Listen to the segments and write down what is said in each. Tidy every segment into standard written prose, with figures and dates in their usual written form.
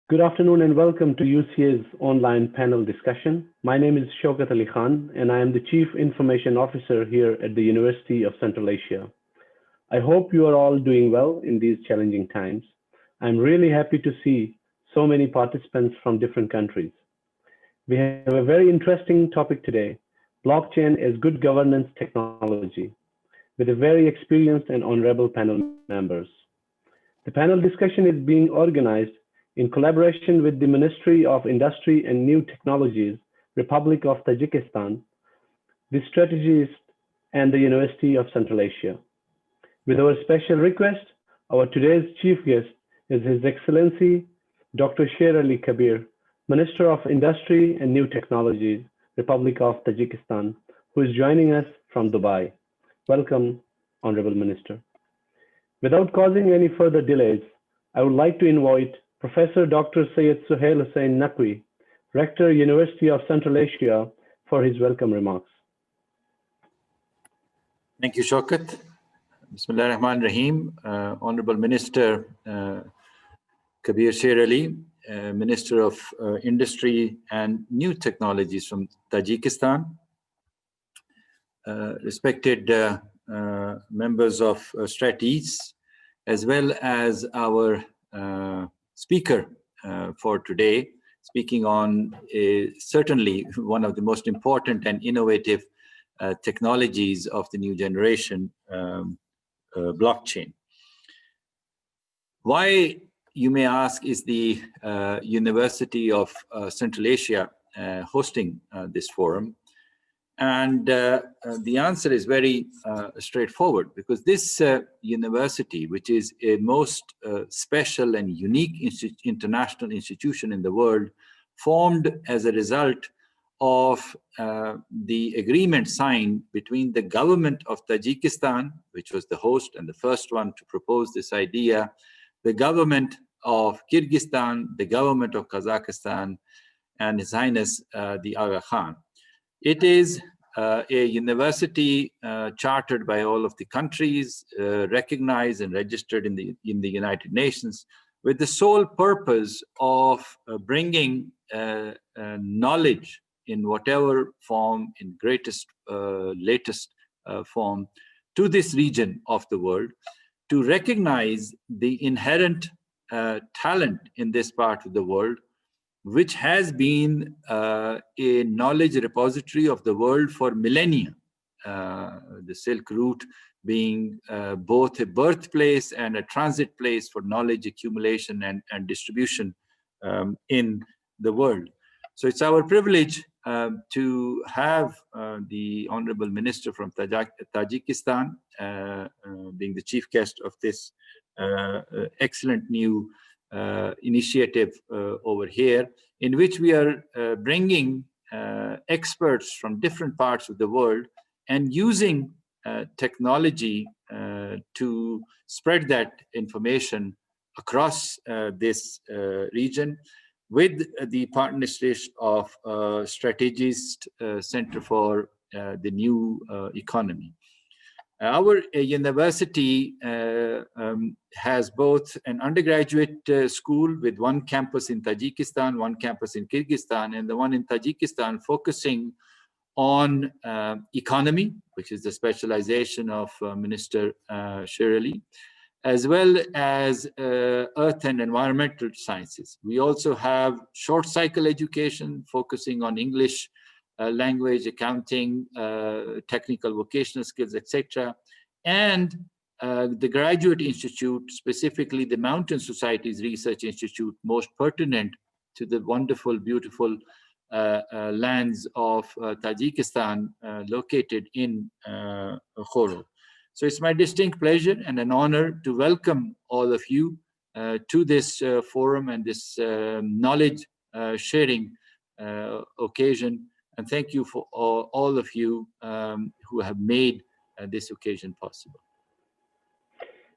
Good afternoon and welcome to UCA's online panel discussion. My name is Aga Khan and I am the Chief Information Officer here at the University of Central Asia. I hope you are all doing well in these challenging times. I'm really happy to see so many participants from different countries. We have a very interesting topic today, blockchain as good governance technology, with a very experienced and honorable panel members. The panel discussion is being organized in collaboration with the Ministry of Industry and New Technologies, Republic of Tajikistan, the StrategEast, and the University of Central Asia. With our special request, our today's chief guest is His Excellency Dr. Sher Ali Kabir, Minister of Industry and New Technologies, Republic of Tajikistan, who is joining us from Dubai. Welcome, Honorable Minister. Without causing any further delays, I would like to invite Professor Dr. Syed Suhail Hussain Naqvi, Rector, University of Central Asia, for his welcome remarks. Thank you, Shaukat. Bismillah ar-Rahman ar-Rahim. Honorable Minister Kabir Sher Ali, Minister of Industry and New Technologies from Tajikistan, respected members of StrategEast, as well as our speaker for today, speaking on certainly one of the most important and innovative technologies of the new generation, blockchain. Why, you may ask, is the University of Central Asia hosting this forum? And the answer is very straightforward, because this university, which is a most special and unique international institution in the world, formed as a result of the agreement signed between the government of Tajikistan, which was the host and the first one to propose this idea, the government of Kyrgyzstan, the government of Kazakhstan, and His Highness the Aga Khan. It is a university chartered by all of the countries, recognized and registered in the United Nations, with the sole purpose of bringing knowledge in whatever form, in greatest, latest form, to this region of the world, to recognize the inherent talent in this part of the world, which has been a knowledge repository of the world for millennia, the Silk Route being both a birthplace and a transit place for knowledge accumulation and distribution in the world. So it's our privilege to have the Honorable Minister from Tajikistan being the chief guest of this excellent new initiative over here, in which we are bringing experts from different parts of the world and using technology to spread that information across this region, with the partnership of StrategEast Center for the New Economy. Our university has both an undergraduate school with one campus in Tajikistan, one campus in Kyrgyzstan, and the one in Tajikistan focusing on economy, which is the specialization of Minister Sher Ali, as well as earth and environmental sciences. We also have short cycle education focusing on English language, accounting, technical vocational skills, etc. And the Graduate Institute, specifically the Mountain Societies Research Institute, most pertinent to the wonderful, beautiful lands of Tajikistan, located in Khoro. So it's my distinct pleasure and an honor to welcome all of you to this forum and this knowledge sharing occasion. And thank you for all of you who have made this occasion possible.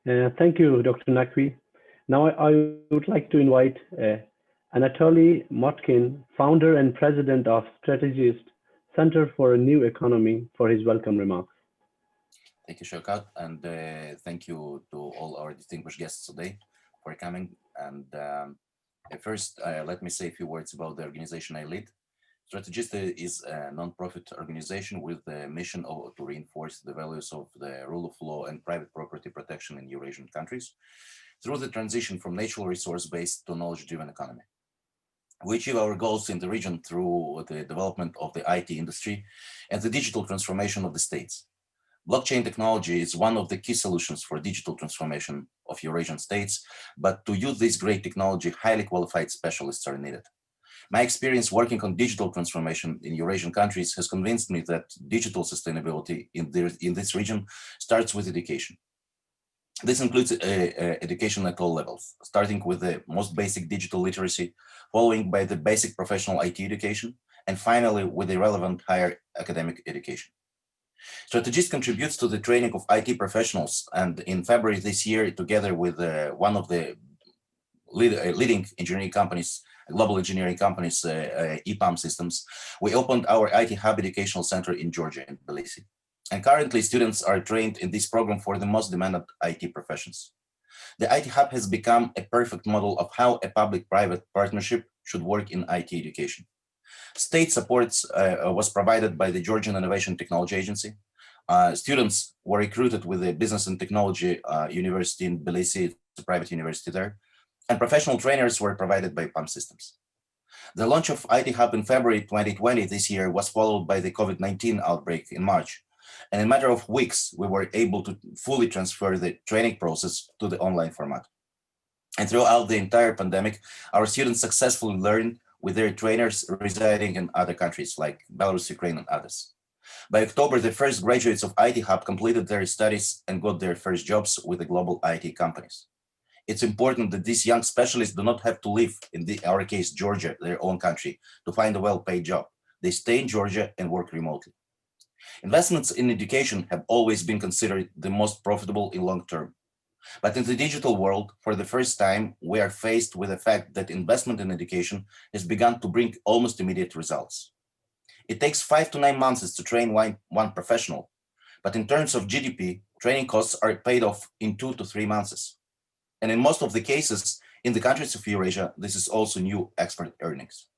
Thank you, Dr. Naqvi. Now I would like to invite Anatoly Motkin, founder and president of StrategEast Center for a New Economy, for his welcome remarks. Thank you, Shaukat, and thank you to all our distinguished guests today for coming. And First, let me say a few words about the organization I lead. StrategEast is a non-profit organization with the mission to reinforce the values of the rule of law and private property protection in Eurasian countries through the transition from natural resource-based to knowledge-driven economy. We achieve our goals in the region through the development of the IT industry and the digital transformation of the states. Blockchain technology is one of the key solutions for digital transformation of Eurasian states, but to use this great technology, highly qualified specialists are needed. My experience working on digital transformation in Eurasian countries has convinced me that digital sustainability in this region starts with education. This includes education at all levels, starting with the most basic digital literacy, following by the basic professional IT education, and finally with the relevant higher academic education. StrategEast contributes to the training of IT professionals, and in February this year, together with one of the leading engineering companies, global engineering companies, EPAM Systems, we opened our IT Hub Educational Center in Georgia and Tbilisi. And currently, students are trained in this program for the most demanded IT professions. The IT Hub has become a perfect model of how a public-private partnership should work in IT education. State support was provided by the Georgian Innovation Technology Agency. Students were recruited with the Business and Technology University in Tbilisi, it's a private university there, and professional trainers were provided by EPAM Systems. The launch of IT Hub in February 2020 this year was followed by the COVID-19 outbreak in March. And in a matter of weeks, we were able to fully transfer the training process to the online format. And throughout the entire pandemic, our students successfully learned with their trainers residing in other countries like Belarus, Ukraine, and others. By October, the first graduates of IT Hub completed their studies and got their first jobs with the global IT companies. It's important that these young specialists do not have to leave, in our case, Georgia, their own country, to find a well-paid job. They stay in Georgia and work remotely. Investments in education have always been considered the most profitable in long term. But in the digital world, for the first time, we are faced with the fact that investment in education has begun to bring almost immediate results. It takes 5 to 9 months to train one professional, but in terms of GDP, training costs are paid off in 2 to 3 months. And in most of the cases, in the countries of Eurasia, this is also new expert earnings.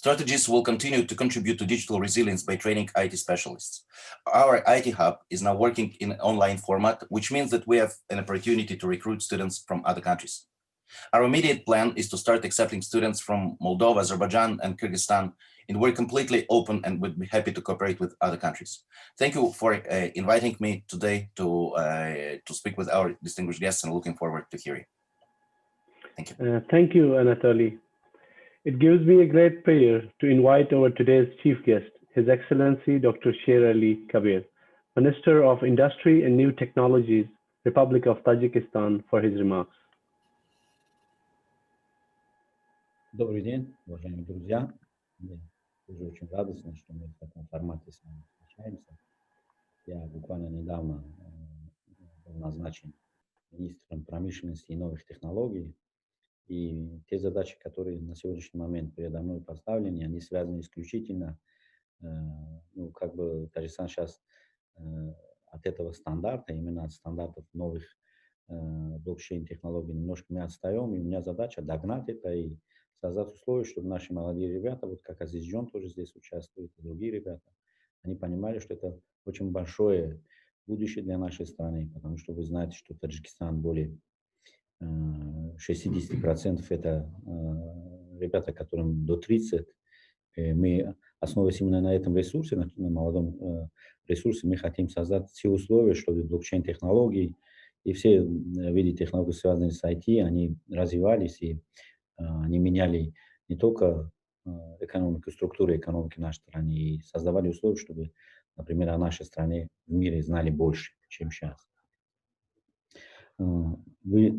StrategEast will continue to contribute to digital resilience by training IT specialists. Our IT Hub is now working in an online format, which means that we have an opportunity to recruit students from other countries. Our immediate plan is to start accepting students from Moldova, Azerbaijan, and Kyrgyzstan, and we're completely open and would be happy to cooperate with other countries. Thank you for inviting me today to speak with our distinguished guests, and looking forward to hearing. Thank you. Thank you, Anatoly. It gives me a great pleasure to invite our today's chief guest, His Excellency Dr. Sher Ali Kabir, Minister of Industry and New Technologies, Republic of Tajikistan, for his remarks. Добрый день, уважаемые друзья. Мне тоже очень радостно, что мы в таком формате с вами встречаемся. Я буквально недавно был назначен министром промышленности и новых технологий. И те задачи, которые на сегодняшний момент передо мной поставлены, они связаны исключительно, Таджикистан сейчас от этого стандарта, именно от стандартов новых блокчейн-технологий немножко мы отстаем. И у меня задача догнать это и создать условия, чтобы наши молодые ребята, вот как Азизжон тоже здесь участвует, и другие ребята, они понимали, что это очень большое будущее для нашей страны, потому что вы знаете, что Таджикистан более 60% это ребята, которым до 30. Мы, основываясь именно на этом ресурсе, на молодом ресурсе, мы хотим создать все условия, чтобы блокчейн-технологии и все виды технологий, связанные с IT, они развивались и они меняли не только экономику, структуру экономики нашей страны, и создавали условия, чтобы, например, о нашей стране в мире знали больше, чем сейчас. Мы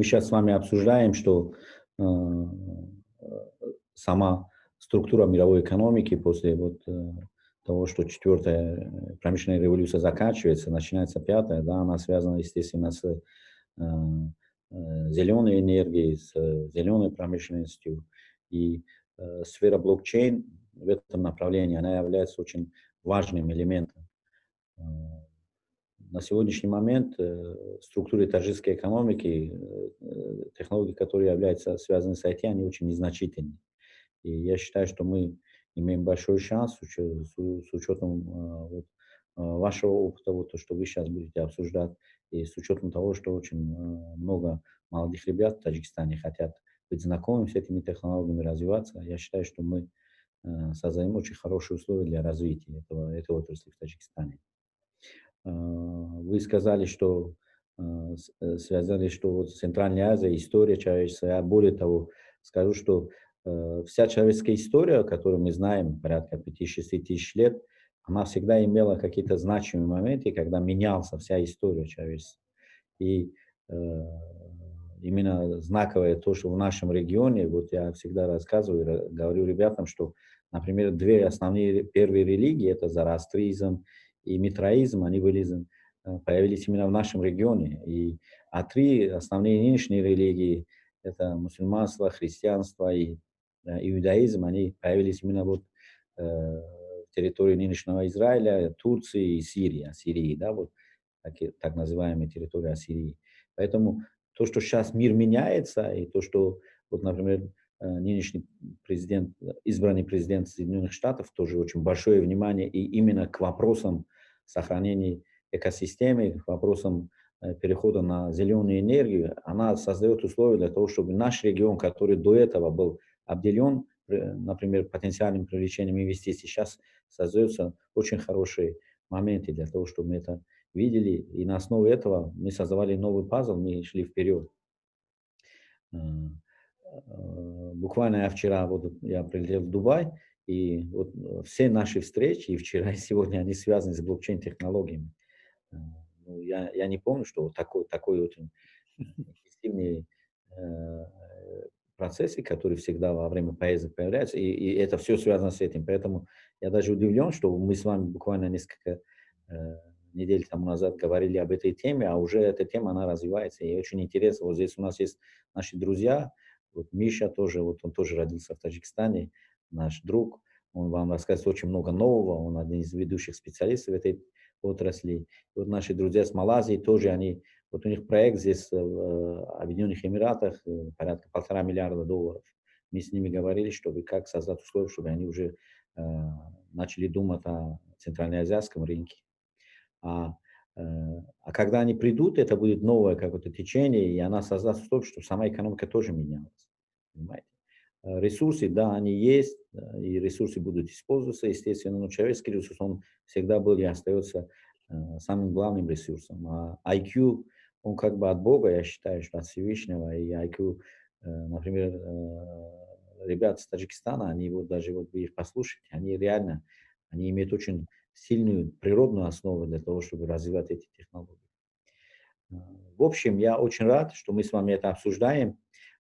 сейчас с вами обсуждаем, что сама структура мировой экономики после того, что 4-я промышленная революция заканчивается, начинается 5-я, да, она связана, естественно, с зеленой энергией, с зеленой промышленностью. И сфера блокчейн в этом направлении, она является очень важным элементом. На сегодняшний момент структуры таджикской экономики, технологии, которые являются связаны с IT, они очень незначительны. И я считаю, что мы имеем большой шанс с учетом вашего опыта, вот то, что вы сейчас будете обсуждать, и с учетом того, что очень много молодых ребят в Таджикистане хотят быть знакомыми с этими технологиями, развиваться. Я считаю, что мы создадим очень хорошие условия для развития этой отрасли в Таджикистане. Вы сказали, что связали, что вот Центральная Азия, история человечества. Я более того скажу, что вся человеческая история, которую мы знаем, порядка 5-6 тысяч лет, она всегда имела какие-то значимые моменты, когда менялась вся история человечества. И именно знаковое то, что в нашем регионе, вот я всегда рассказываю, говорю ребятам, что, например, две основные первые религии, это зороастризм и митраизм, они появились именно в нашем регионе. А три основные нынешние религии, это мусульманство, христианство и иудаизм, они появились именно вот в территории нынешнего Израиля, Турции и Сирии, да, вот так называемые территории Ассирии. Поэтому то, что сейчас мир меняется, и то, что, вот, например, нынешний президент, избранный президент Соединенных Штатов, тоже очень большое внимание и именно к вопросам сохранения экосистемы, к вопросам перехода на зеленую энергию, она создает условия для того, чтобы наш регион, который до этого был обделен, например, потенциальным привлечением инвестиций, сейчас создаются очень хорошие моменты для того, чтобы мы это видели, и на основе этого мы создавали новый пазл, мы шли вперед. Буквально я вчера я прилетел в Дубай, и вот все наши встречи, и вчера, и сегодня, они связаны с блокчейн-технологиями. Я не помню, что такой очень интенсивный процессы, которые всегда во время поездок появляются, и это все связано с этим. Поэтому я даже удивлен, что мы с вами буквально несколько недель тому назад говорили об этой теме, а уже эта тема, она развивается, и очень интересно. Вот здесь у нас есть наши друзья, вот Миша тоже, вот он тоже родился в Таджикистане, наш друг, он вам расскажет очень много нового, он один из ведущих специалистов в этой отрасли. И вот наши друзья с Малайзии тоже, вот у них проект здесь в Объединенных Эмиратах, порядка $1,5 миллиарда. Мы с ними говорили, чтобы как создать условия, чтобы они уже начали думать о центральноазиатском рынке. А когда они придут, это будет новое какое-то течение, и она создаст условия, чтобы сама экономика тоже менялась. Понимаете? Ресурсы, да, они есть, и ресурсы будут использоваться, естественно, но человеческий ресурс, он всегда был и остается самым главным ресурсом. А IQ, он как бы от Бога, я считаю, что от Всевышнего, и IQ, например, ребят с Таджикистана, они вот даже вот вы их послушаете, они реально, они имеют очень сильную природную основу для того, чтобы развивать эти технологии. В общем, я очень рад, что мы с вами это обсуждаем.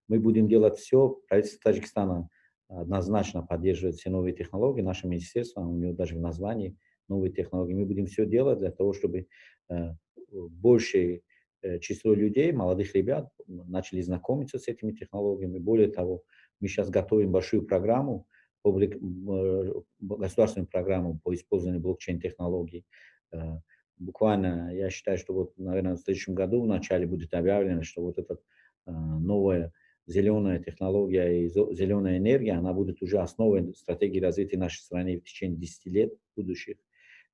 Мы будем делать все. Правительство Таджикистана однозначно поддерживает все новые технологии. Наше министерство, у него даже в названии новые технологии. Мы будем все делать для того, чтобы большее число людей, молодых ребят, начали знакомиться с этими технологиями. Более того, мы сейчас готовим большую программу, государственную программу по использованию блокчейн-технологий. Буквально, я считаю, что вот, наверное, в следующем году в начале будет объявлено, что вот эта новая зеленая технология и зеленая энергия, она будет уже основой стратегии развития нашей страны в течение 10 лет будущих.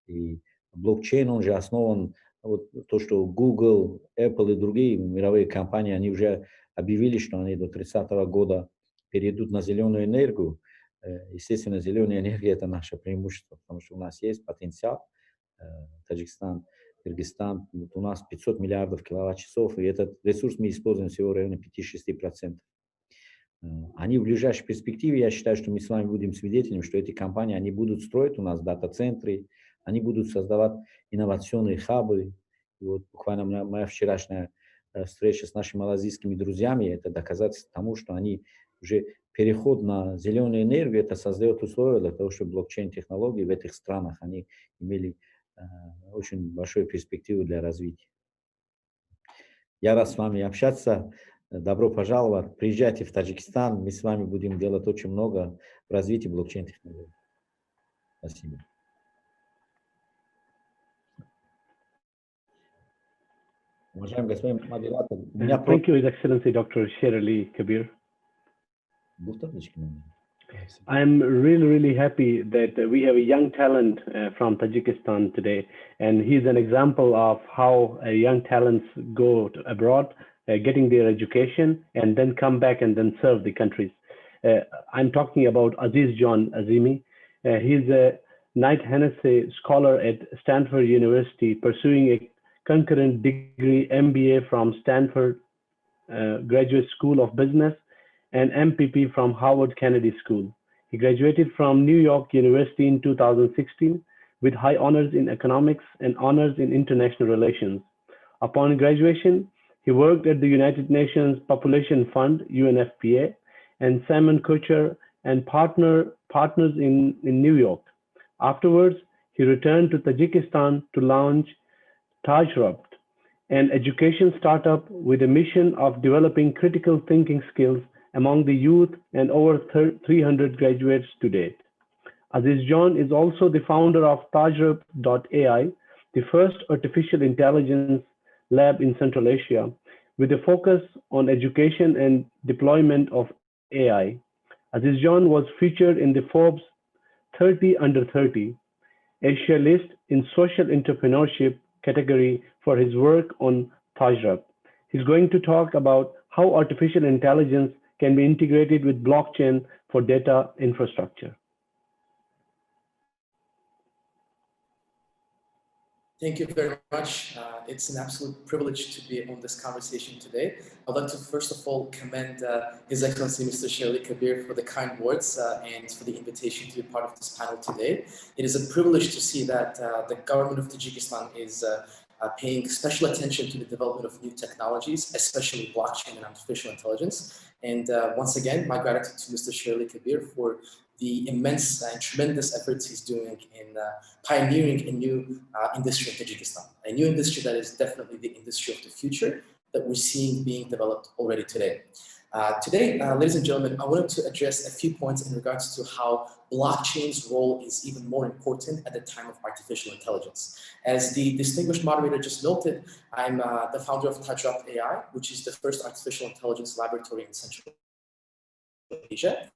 И блокчейн, он же основан, вот то, что Google, Apple и другие мировые компании, они уже объявили, что они до 30-го года перейдут на зеленую энергию. Естественно, зеленая энергия – это наше преимущество, потому что у нас есть потенциал. Таджикистан, Кыргызстан, вот у нас 500 миллиардов киловатт-часов, и этот ресурс мы используем всего в районе 5-6%. Они в ближайшей перспективе, я считаю, что мы с вами будем свидетелями, что эти компании, они будут строить у нас дата-центры, они будут создавать инновационные хабы. И вот буквально моя вчерашняя встреча с нашими малазийскими друзьями, это доказательство тому, что они уже переход на зеленую энергию, это создает условия для того, чтобы блокчейн-технологии в этих странах, они имели очень большую перспективу для развития. Я рад с вами общаться. Добро пожаловать. Приезжайте в Таджикистан. Мы с вами будем делать очень много в развитии блокчейн-технологий. Спасибо. Уважаемый господин модератор, у меня Thank you, His Excellency Dr. Sherali Kabir. I'm really happy that we have a young talent from Tajikistan today, and he's an example of how young talents go abroad, getting their education, and then come back and then serve the countries. I'm talking about Aziz John Azimi. He's a Knight Hennessy Scholar at Stanford University, pursuing a concurrent degree MBA from Stanford Graduate School of Business and MPP from Harvard Kennedy School. He graduated from New York University in 2016 with high honors in economics and honors in international relations. Upon graduation, he worked at the United Nations Population Fund, UNFPA, and Simon Kucher and partners in New York. Afterwards, he returned to Tajikistan to launch Tajrupt, an education startup with a mission of developing critical thinking skills among the youth and over 300 graduates to date. Aziz John is also the founder of Tajrupt.ai, the first artificial intelligence lab in Central Asia, with a focus on education and deployment of AI. Aziz John was featured in the Forbes 30 Under 30 Asia list in social entrepreneurship category for his work on Tajrupt. He's going to talk about how artificial intelligence can be integrated with blockchain for data infrastructure. Thank you very much. It's an absolute privilege to be on this conversation today. I'd like to first of all commend His Excellency Mr. Sherali Kabir for the kind words and for the invitation to be part of this panel today. It is a privilege to see that the government of Tajikistan is paying special attention to the development of new technologies, especially blockchain and artificial intelligence. And once again, my gratitude to Mr. Sherali Kabir for the immense and tremendous efforts he's doing in pioneering a new industry in Tajikistan, a new industry that is definitely the industry of the future that we're seeing being developed already today. Today, ladies and gentlemen, I wanted to address a few points in regards to how blockchain's role is even more important at the time of artificial intelligence. As the distinguished moderator just noted, I'm the founder of Tajrupt.ai, which is the first artificial intelligence laboratory in Central Asia.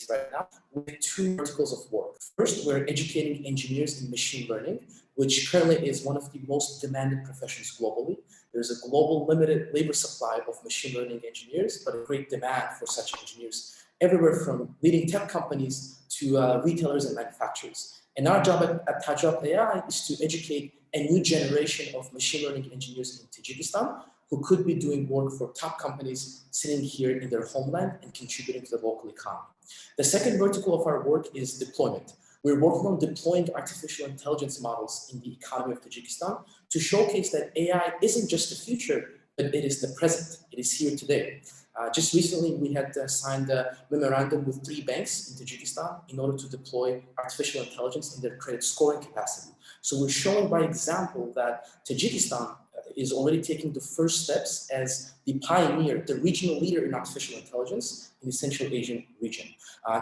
Right now with two verticals of work. First, we're educating engineers in machine learning, which currently is one of the most demanded professions globally. There's a global limited labor supply of machine learning engineers, but a great demand for such engineers everywhere from leading tech companies to retailers and manufacturers. And our job at Tajrupt.ai is to educate a new generation of machine learning engineers in Tajikistan who could be doing work for top companies sitting here in their homeland and contributing to the local economy. The second vertical of our work is deployment. We're working on deploying artificial intelligence models in the economy of Tajikistan to showcase that AI isn't just the future, but it is the present. It is here today. Just recently, we had signed a memorandum with 3 banks in Tajikistan in order to deploy artificial intelligence in their credit scoring capacity. So we're showing by example that Tajikistan is already taking the first steps as the pioneer, the regional leader in artificial intelligence in the Central Asian region.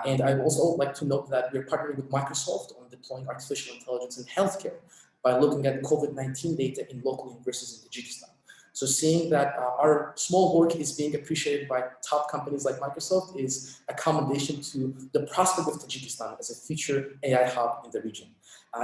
And I would also like to note that we're partnering with Microsoft on deploying artificial intelligence in healthcare by looking at COVID-19 data in local universities in Tajikistan. So seeing that our small work is being appreciated by top companies like Microsoft is a commendation to the prospect of Tajikistan as a future AI hub in the region.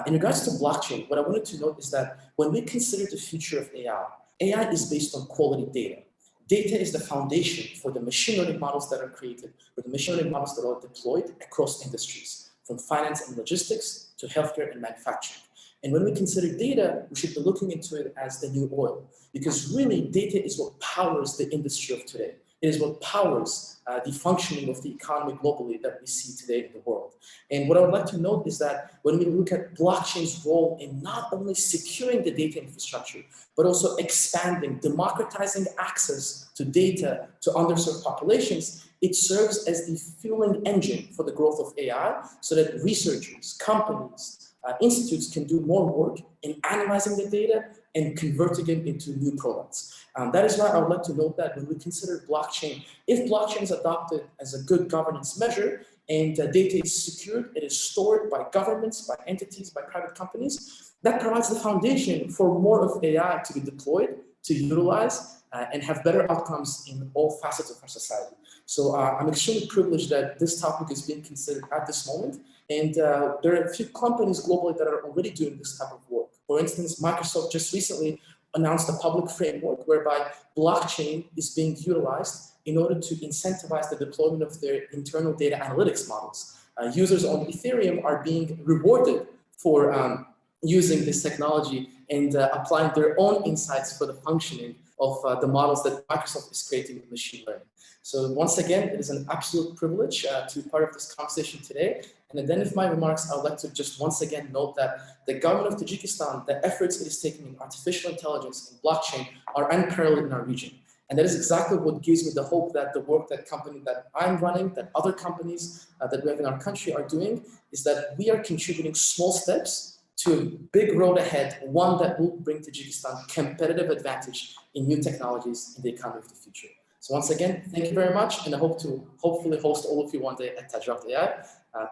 In regards to blockchain, what I wanted to note is that when we consider the future of AI, AI is based on quality data. Data is the foundation for the machine learning models that are created, or the machine learning models that are deployed across industries, from finance and logistics to healthcare and manufacturing. And when we consider data, we should be looking into it as the new oil, because really data is what powers the industry of today. It is what powers the functioning of the economy globally that we see today in the world. And what I would like to note is that when we look at blockchain's role in not only securing the data infrastructure, but also expanding, democratizing access to data to underserved populations, it serves as the fueling engine for the growth of AI so that researchers, companies, institutes can do more work in analyzing the data and converting it into new products. That is why I would like to note that when we consider blockchain, if blockchain is adopted as a good governance measure, and data is secured, it is stored by governments, by entities, by private companies. That provides the foundation for more of AI to be deployed, to utilize, and have better outcomes in all facets of our society. So I'm extremely privileged that this topic is being considered at this moment. And there are a few companies globally that are already doing this type of work. For instance, Microsoft just recently announced a public framework whereby blockchain is being utilized in order to incentivize the deployment of their internal data analytics models. Users on Ethereum are being rewarded for using this technology and applying their own insights for the functioning of the models that Microsoft is creating with machine learning. So once again, it is an absolute privilege to be part of this conversation today. And at the end of my remarks, I would like to just once again note that the government of Tajikistan, the efforts it is taking in artificial intelligence and blockchain are unparalleled in our region. And that is exactly what gives me the hope that the work that company that I'm running, that other companies that we have in our country are doing, is that we are contributing small steps to a big road ahead, one that will bring Tajikistan competitive advantage in new technologies in the economy of the future. So once again, thank you very much, and I hope to hopefully host all of you one day at Tajrat AI.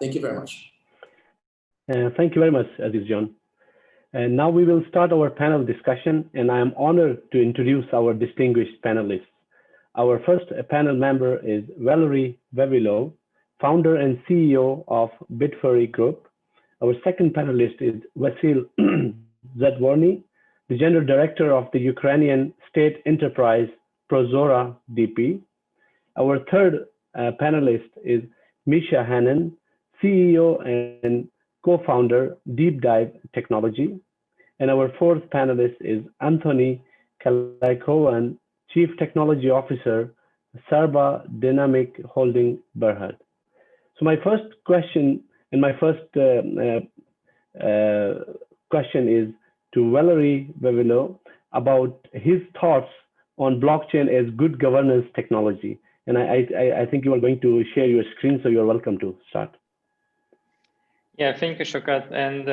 Thank you very much. Thank you very much, Aziz John. And now we will start our panel discussion, and I am honored to introduce our distinguished panelists. Our first panel member is Valerie Vavilov, founder and CEO of Bitfury Group. Our second panelist is Vasil Zadvorny, the General Director of the Ukrainian State Enterprise Prozorro DP. Our third panelist is Misha Hannan, CEO and co-founder Deep Dive Technology. And our fourth panelist is Anthony Kalaikovan, Chief Technology Officer, Sarba Dynamic Holding Berhad. So my first question and my first question is to Valerie Vavilov about his thoughts on blockchain as good governance technology. And I think you are going to share your screen, so you're welcome to start. Yeah, thank you, Shokat. And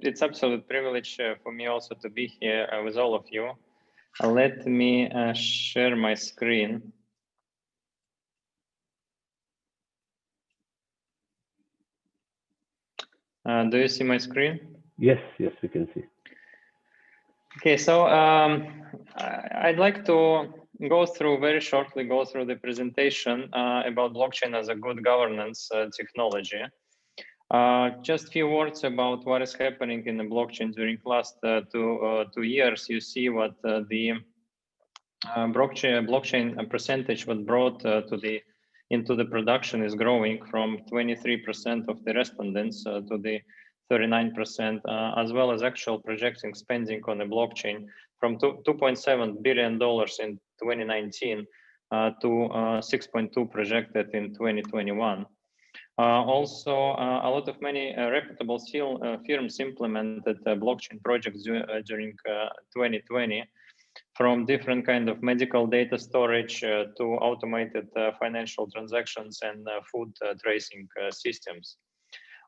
it's absolute privilege for me also to be here with all of you. Let me share my screen. Do you see my screen? Yes, yes, we can see. Okay, so I'd like to very shortly go through the presentation about blockchain as a good governance technology. Just a few words about what is happening in the blockchain during last 2 years. You see what the blockchain percentage was brought into the production is growing from 23% of the respondents to the 39%, as well as actual projecting spending on the blockchain from $2.7 billion in 2019 to 6.2 projected in 2021. Also, a lot of many reputable firms implemented blockchain projects during 2020, from different kind of medical data storage to automated financial transactions and food tracing systems.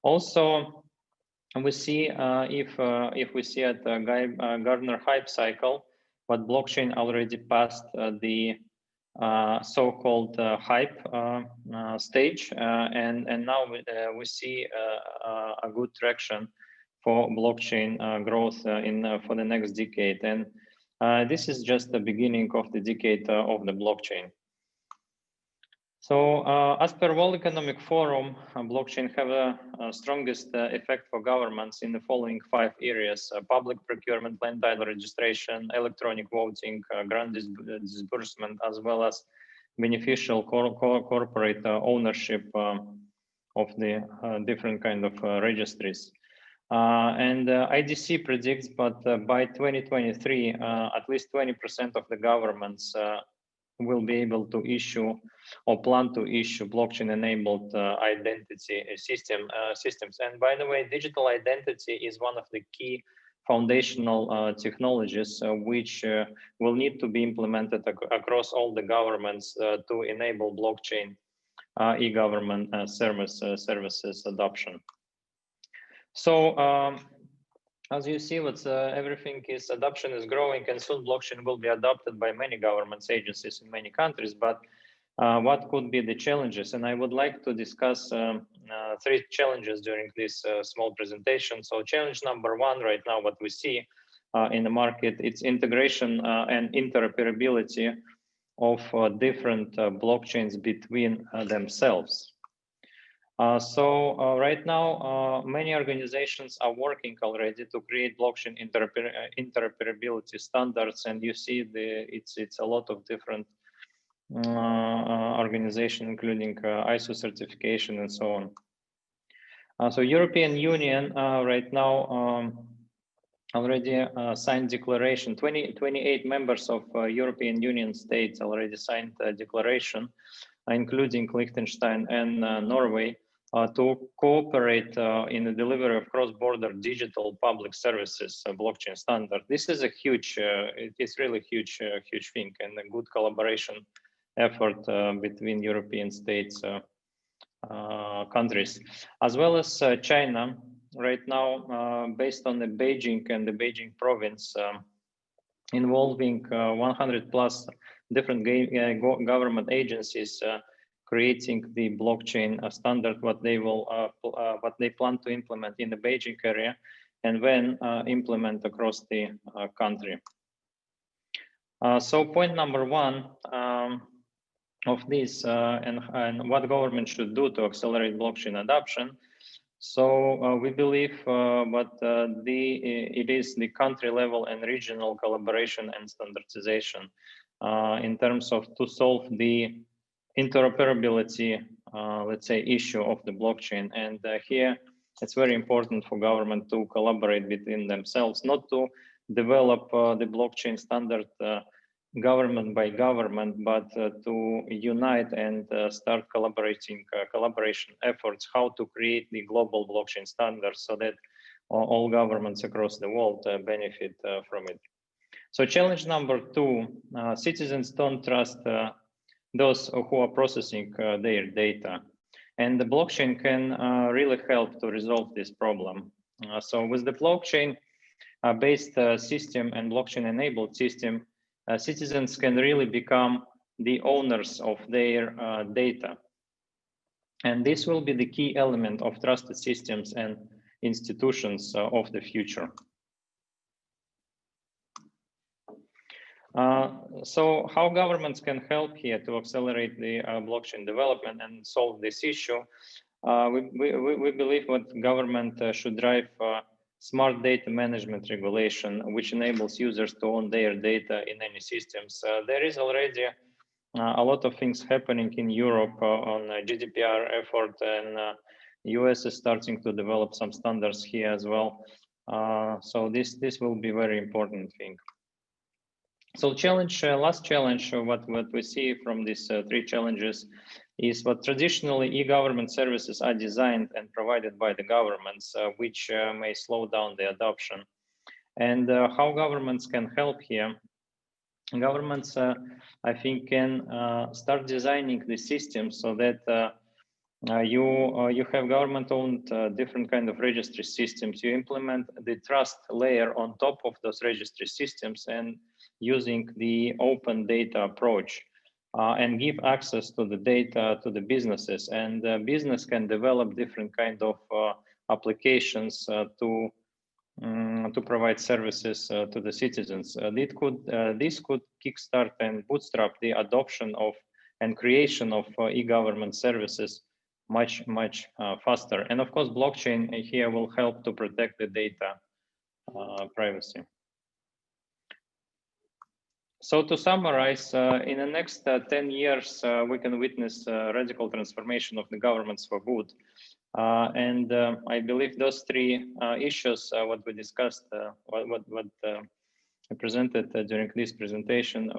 Also, we see if we see at the Gartner hype cycle, but blockchain already passed the so-called hype stage, and now we see a good traction for blockchain growth for the next decade. And this is just the beginning of the decade of the blockchain. So as per World Economic Forum, blockchain have a strongest effect for governments in the following 5 areas: public procurement, land title registration, electronic voting, grant disbursement, as well as beneficial corporate ownership of the different kind of registries. And IDC predicts, but by 2023, at least 20% of the governments will be able to issue or plan to issue blockchain-enabled identity systems. And by the way, digital identity is one of the key foundational technologies which will need to be implemented across all the governments to enable blockchain e-government services adoption. So as you see, adoption is growing, and soon blockchain will be adopted by many governments, agencies in many countries. But what could be the challenges. And I would like to discuss 3 challenges during this small presentation. So challenge number 1 right now, what we see in the market, it's integration and interoperability of different blockchains between themselves. Right now, many organizations are working already to create blockchain interoperability standards, and you see it's a lot of different organizations, including ISO certification and so on. So European Union right now already signed declaration. 28 members of European Union states already signed a declaration, including Liechtenstein and Norway, to cooperate in the delivery of cross-border digital public services blockchain standard. This is a huge, it is really huge thing, and a good collaboration effort between European states countries, as well as China. Right now, based on the Beijing and the Beijing province, involving 100 plus different government agencies, creating the blockchain standard, what they plan to implement in the Beijing area, and when implement across the country. So point number 1 of this, and what government should do to accelerate blockchain adoption. So we believe it is the country level and regional collaboration and standardization in terms of to solve the interoperability, let's say, issue of the blockchain. And here it's very important for government to collaborate between themselves, not to develop the blockchain standard government by government, but to unite and start collaboration efforts, how to create the global blockchain standards so that all governments across the world benefit from it. So challenge number 2, citizens don't trust those who are processing their data. And the blockchain can really help to resolve this problem. So with the blockchain-based system and blockchain-enabled system, citizens can really become the owners of their data. And this will be the key element of trusted systems and institutions of the future. So how governments can help here to accelerate the blockchain development and solve this issue? We believe what government should drive smart data management regulation, which enables users to own their data in any systems. There is already a lot of things happening in Europe on GDPR effort, and US is starting to develop some standards here as well. So this will be very important thing. So last challenge, what we see from these 3 challenges is what traditionally e-government services are designed and provided by the governments, which may slow down the adoption. And how governments can help here? Governments, I think, can start designing the system so that you have government-owned different kind of registry systems. You implement the trust layer on top of those registry systems and using the open data approach and give access to the data to the businesses. And business can develop different kind of applications to provide services to the citizens. This could kickstart and bootstrap the adoption of and creation of e-government services much faster. And of course, blockchain here will help to protect the data privacy. So to summarize, in the next 10 years, we can witness radical transformation of the governments for good. And I believe those 3 issues, what we discussed, what I presented during this presentation,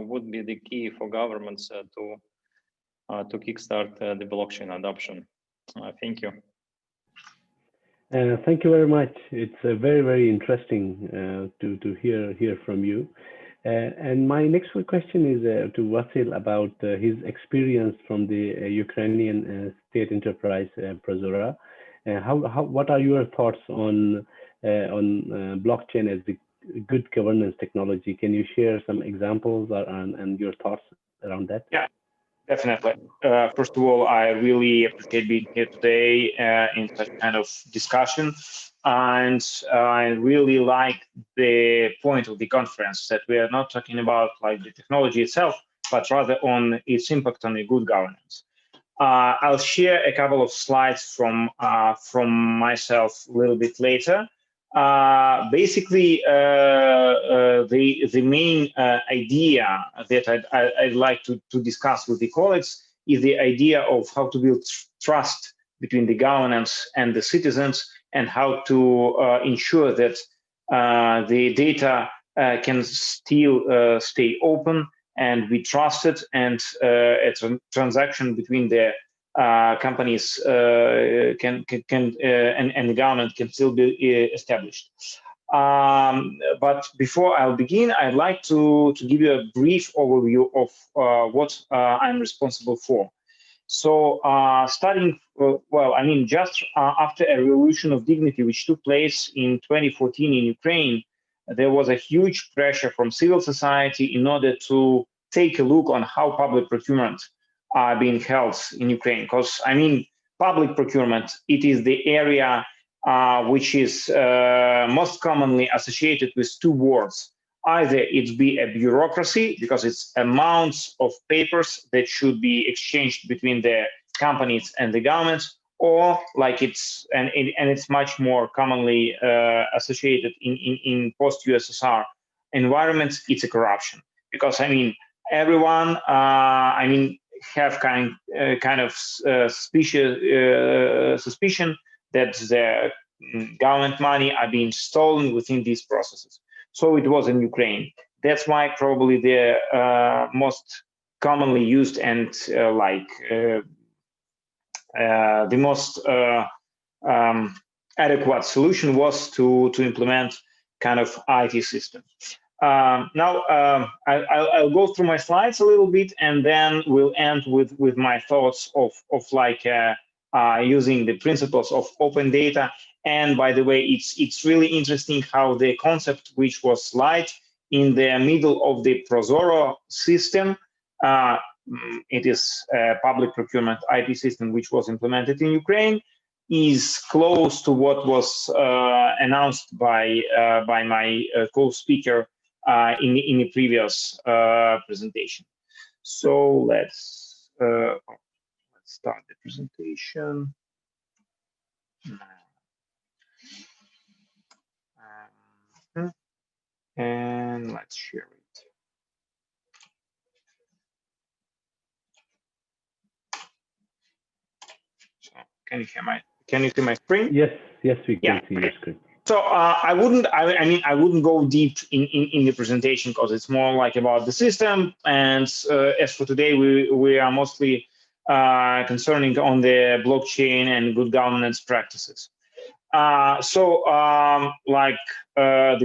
would be the key for governments to kickstart the blockchain adoption. Thank you. Thank you very much. It's very, very interesting to hear from you. And my next question is to Vasil about his experience from the Ukrainian state enterprise Prozorro. What are your thoughts on blockchain as a good governance technology? Can you share some examples and your thoughts around that? Yeah, Definitely. First of all, I really appreciate being here today in such kind of discussion. And I really like the point of the conference that we are not talking about like the technology itself, but rather on its impact on the good governance. I'll share a couple of slides from myself a little bit later. Basically, the main idea that I'd like to discuss with the colleagues is the idea of how to build trust between the governance and the citizens, and how to ensure that the data can still stay open and be trusted, and a transaction between the companies and the government can still be established. But before I'll begin, I'd like to give you a brief overview of what I'm responsible for. So starting, well, I mean, just after a revolution of dignity, which took place in 2014 in Ukraine, there was a huge pressure from civil society in order to take a look on how public procurement are being held in Ukraine. Because, I mean, public procurement, it is the area which is most commonly associated with two words. Either it be a bureaucracy, because it's amounts of papers that should be exchanged between the companies and the governments, or like it's much more commonly associated in post-USSR environments, it's a corruption. Because I mean, everyone, I mean, have kind of suspicion that the government money are being stolen within these processes. So it was in Ukraine. That's why probably the most commonly used and the most adequate solution was to implement kind of IT system. Now I'll go through my slides a little bit, and then we'll end with my thoughts of like using the principles of open data. And by the way, it's really interesting how the concept, which was light in the middle of the Prozorro system, it is a public procurement IT system which was implemented in Ukraine, is close to what was announced by my co-speaker in the previous presentation. So let's start the presentation. And let's share it. So can you see my screen? Yes, we can see your screen. So I wouldn't go deep in the presentation, because it's more like about the system. And as for today, we are mostly concerning on the blockchain and good governance practices. The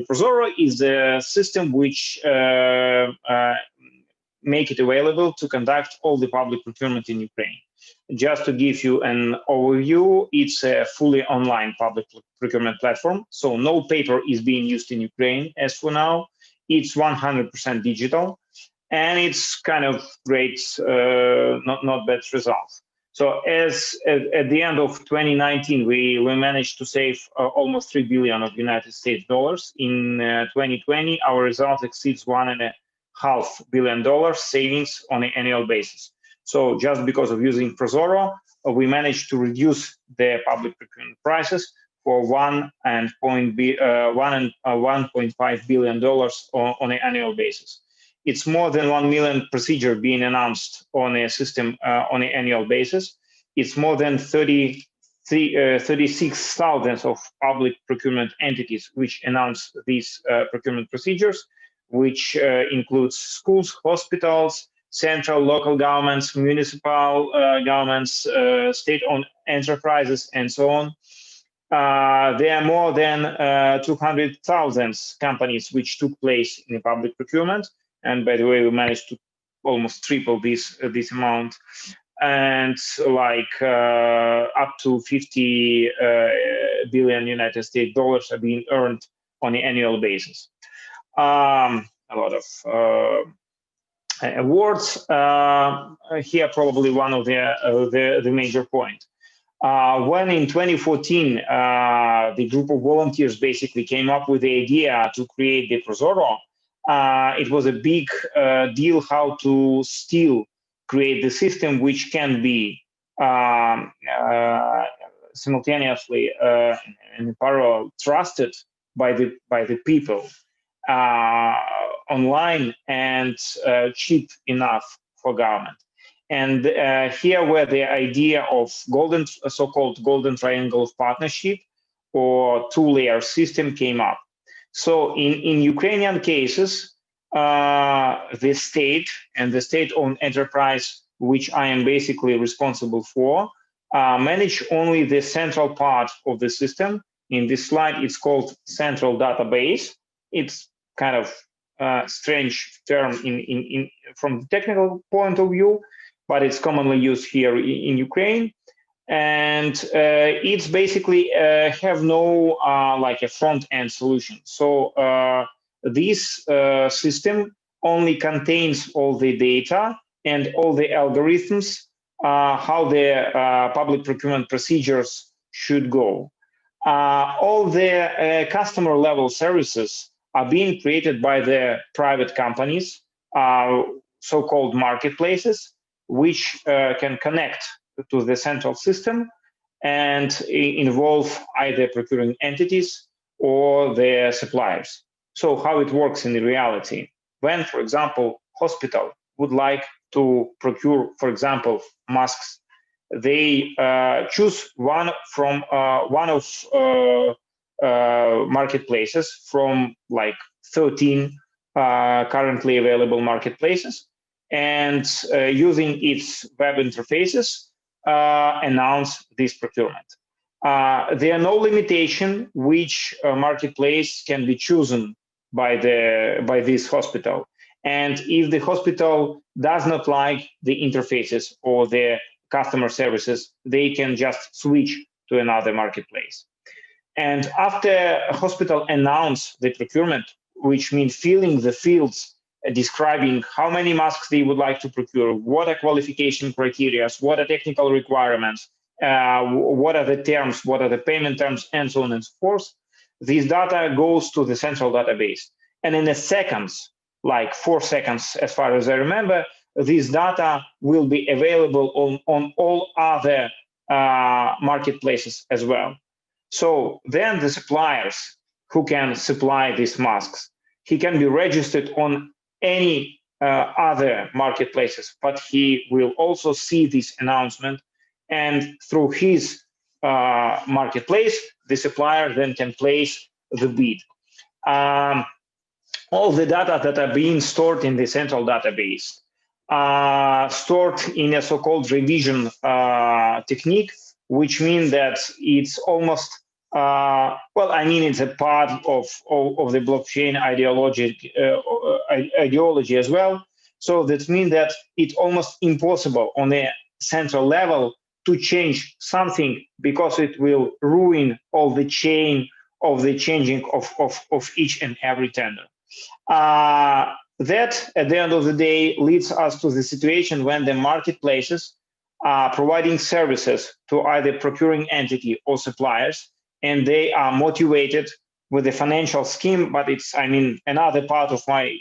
Prozorro is a system which make it available to conduct all the public procurement in Ukraine. Just to give you an overview, it's a fully online public procurement platform. So no paper is being used in Ukraine as for now. It's 100% digital, and it's kind of great, not bad results. So as at the end of 2019, we managed to save almost $3 billion of United States dollars. In 2020, our result exceeds $1.5 billion savings on an annual basis. So just because of using Prozorro, we managed to reduce the public procurement prices for $1.5 billion on an annual basis. It's more than 1 million procedures being announced on a system on an annual basis. It's more than 36,000 of public procurement entities which announce these procurement procedures, which includes schools, hospitals, central, local governments, municipal governments, state-owned enterprises, and so on. There are more than 200,000 companies which took place in the public procurement. And by the way, we managed to almost triple this amount, and like up to 50 billion United States dollars are being earned on an annual basis. A lot of awards. here probably one of the major points. When in 2014, the group of volunteers basically came up with the idea to create the Prozorro, it was a big deal how to still create the system which can be simultaneously and in parallel trusted by the people online and cheap enough for government. And here where the idea of so-called golden triangle of partnership or two-layer system came up. So in Ukrainian cases, the state and the state-owned enterprise, which I am basically responsible for, manage only the central part of the system. In this slide, it's called central database. It's kind of strange term from the technical point of view, but it's commonly used here in Ukraine. And it's basically have no like a front-end solution. So this system only contains all the data and all the algorithms, how the public procurement procedures should go. All the customer level services are being created by the private companies, so-called marketplaces, which can connect to the central system and involve either procuring entities or their suppliers. So how it works in reality? When, for example, hospital would like to procure, for example, masks, they choose one from one of marketplaces from like 13 currently available marketplaces, and using its web interfaces, announce this procurement. There are no limitation which marketplace can be chosen by this hospital. And if the hospital does not like the interfaces or the customer services, they can just switch to another marketplace. And after a hospital announce the procurement, which means filling the fields, describing how many masks they would like to procure, what are qualification criteria, what are technical requirements, what are the terms, what are the payment terms, and so on and so forth, this data goes to the central database. And in a seconds, like 4 seconds, as far as I remember, this data will be available on all other marketplaces as well. So then the suppliers who can supply these masks, he can be registered on any other marketplaces, but he will also see this announcement, and through his marketplace, the supplier then can place the bid. All the data that are being stored in the central database are stored in a so-called revision technique, which means that it's almost well, I mean, it's a part of the blockchain ideology as well. So that means that it's almost impossible on a central level to change something, because it will ruin all the chain of the changing of each and every tender. That, at the end of the day, leads us to the situation when the marketplaces are providing services to either procuring entity or suppliers, and they are motivated with a financial scheme, but it's, I mean, another part of my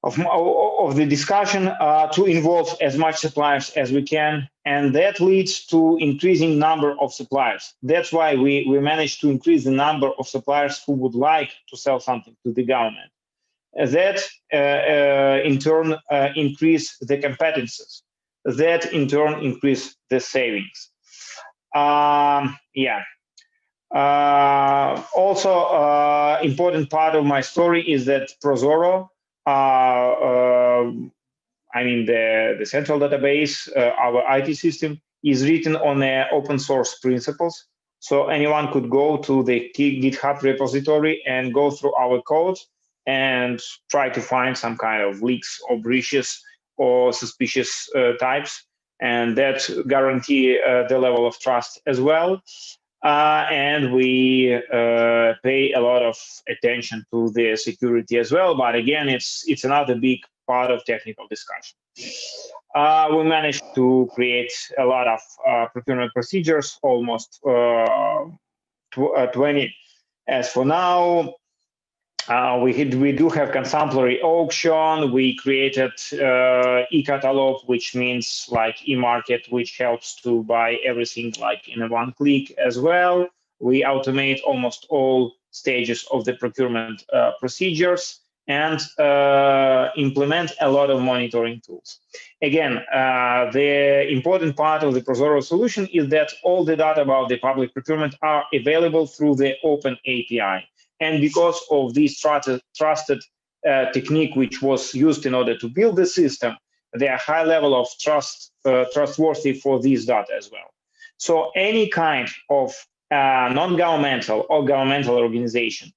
of the discussion to involve as much suppliers as we can, and that leads to increasing number of suppliers. That's why we managed to increase the number of suppliers who would like to sell something to the government. That in turn increase the competences. That in turn increase the savings. Also, important part of my story is that Prozorro, I mean the central database, our IT system, is written on open source principles. So anyone could go to the GitHub repository and go through our code and try to find some kind of leaks or breaches or suspicious types, and that guarantee the level of trust as well. And we pay a lot of attention to the security as well. But again, it's another big part of technical discussion. We managed to create a lot of procurement procedures, almost 20. As for now, we do have consumptory auction. We created e-catalog, which means like e-market, which helps to buy everything like in one click as well. We automate almost all stages of the procurement procedures and implement a lot of monitoring tools. Again, the important part of the Prozorro solution is that all the data about the public procurement are available through the open API. And because of this trusted technique which was used in order to build the system, there are high level of trustworthy for this data as well. So any kind of non-governmental or governmental organization,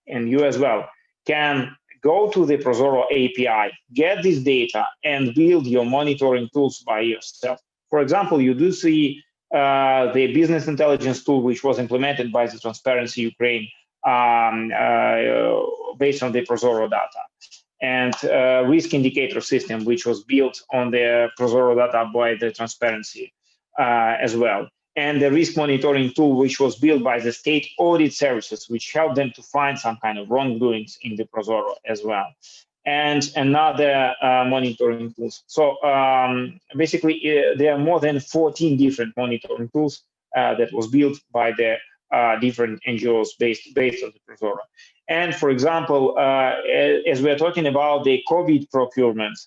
and you as well, can go to the Prozorro API, get this data, and build your monitoring tools by yourself. For example, you do see the business intelligence tool, which was implemented by the Transparency Ukraine based on the Prozorro data, and risk indicator system, which was built on the Prozorro data by the Transparency as well. And the risk monitoring tool, which was built by the state audit services, which helped them to find some kind of wrongdoings in the Prozorro as well, and another monitoring tools. So basically, there are more than 14 different monitoring tools that was built by the different NGOs based on the Prozorro. And for example, as we're talking about the COVID procurement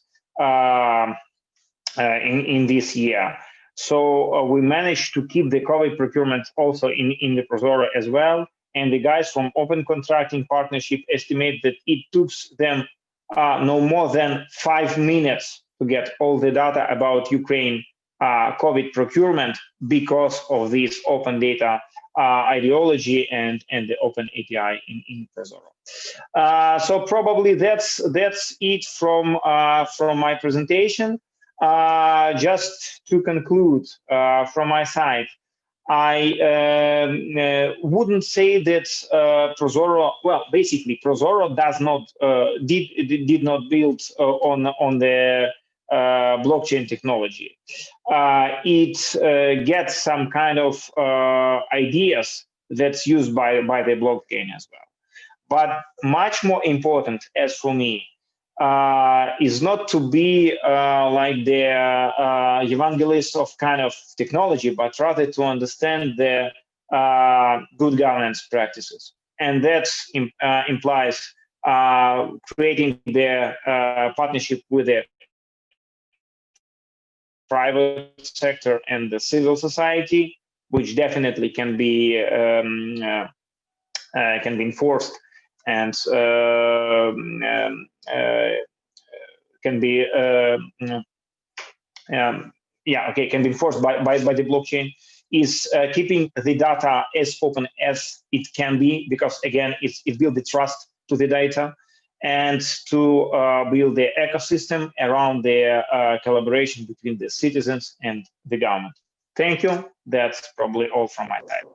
in this year, so we managed to keep the COVID procurement also in the Prozorro as well. And the guys from Open Contracting Partnership estimate that it took them no more than 5 minutes to get all the data about Ukraine COVID procurement because of this open data ideology and the open API in Prozorro. So probably that's it from my presentation. Just to conclude from my side, I wouldn't say that Prozorro. Well, basically, Prozorro does not did not build on the blockchain technology. It gets some kind of ideas that's used by the blockchain as well. But much more important, as for me, is not to be like the evangelist of kind of technology, but rather to understand the good governance practices. And that implies creating the partnership with the private sector and the civil society, which definitely can be enforced and can be can be enforced by the blockchain, is keeping the data as open as it can be, because again it builds the trust to the data, and to build the ecosystem around the collaboration between the citizens and the government. Thank you. That's probably all from my side.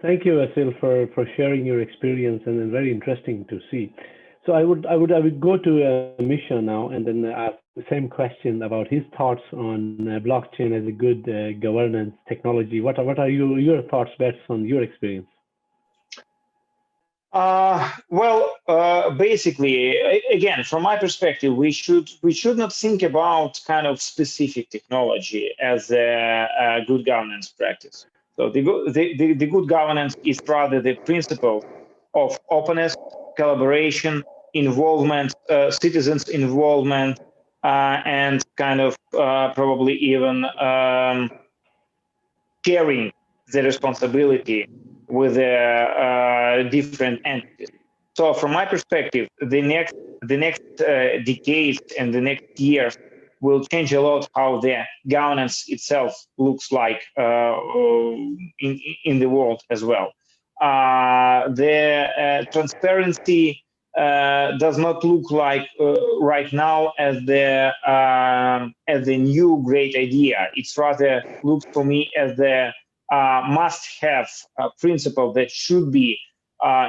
Thank you, Vasil, for sharing your experience, and then very interesting to see. So I would go to Misha now, and then ask the same question about his thoughts on blockchain as a good governance technology. What are your thoughts based on your experience? Basically, again, from my perspective, we should not think about kind of specific technology as a good governance practice. So the good governance is rather the principle of openness, collaboration, involvement, citizens' involvement, and kind of probably even sharing the responsibility with different entities. So from my perspective, the next decades and the next years will change a lot how the governance itself looks like in the world as well. The transparency does not look like right now as the new great idea. It's rather looks for me as the must-have principle that should be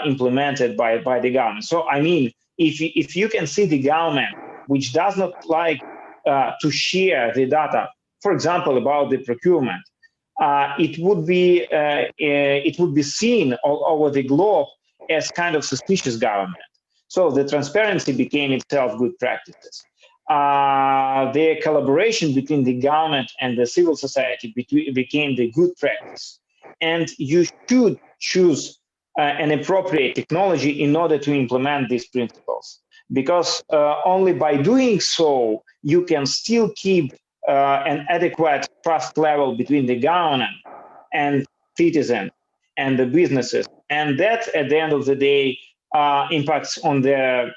implemented by the government. So I mean, if you can see the government which does not like to share the data, for example, about the procurement, it would be seen all over the globe as kind of suspicious government. So the transparency became itself good practices. The collaboration between the government and the civil society became the good practice. And you should choose an appropriate technology in order to implement these principles. Because only by doing so, you can still keep an adequate trust level between the government and citizens and the businesses. And that, at the end of the day, impacts on their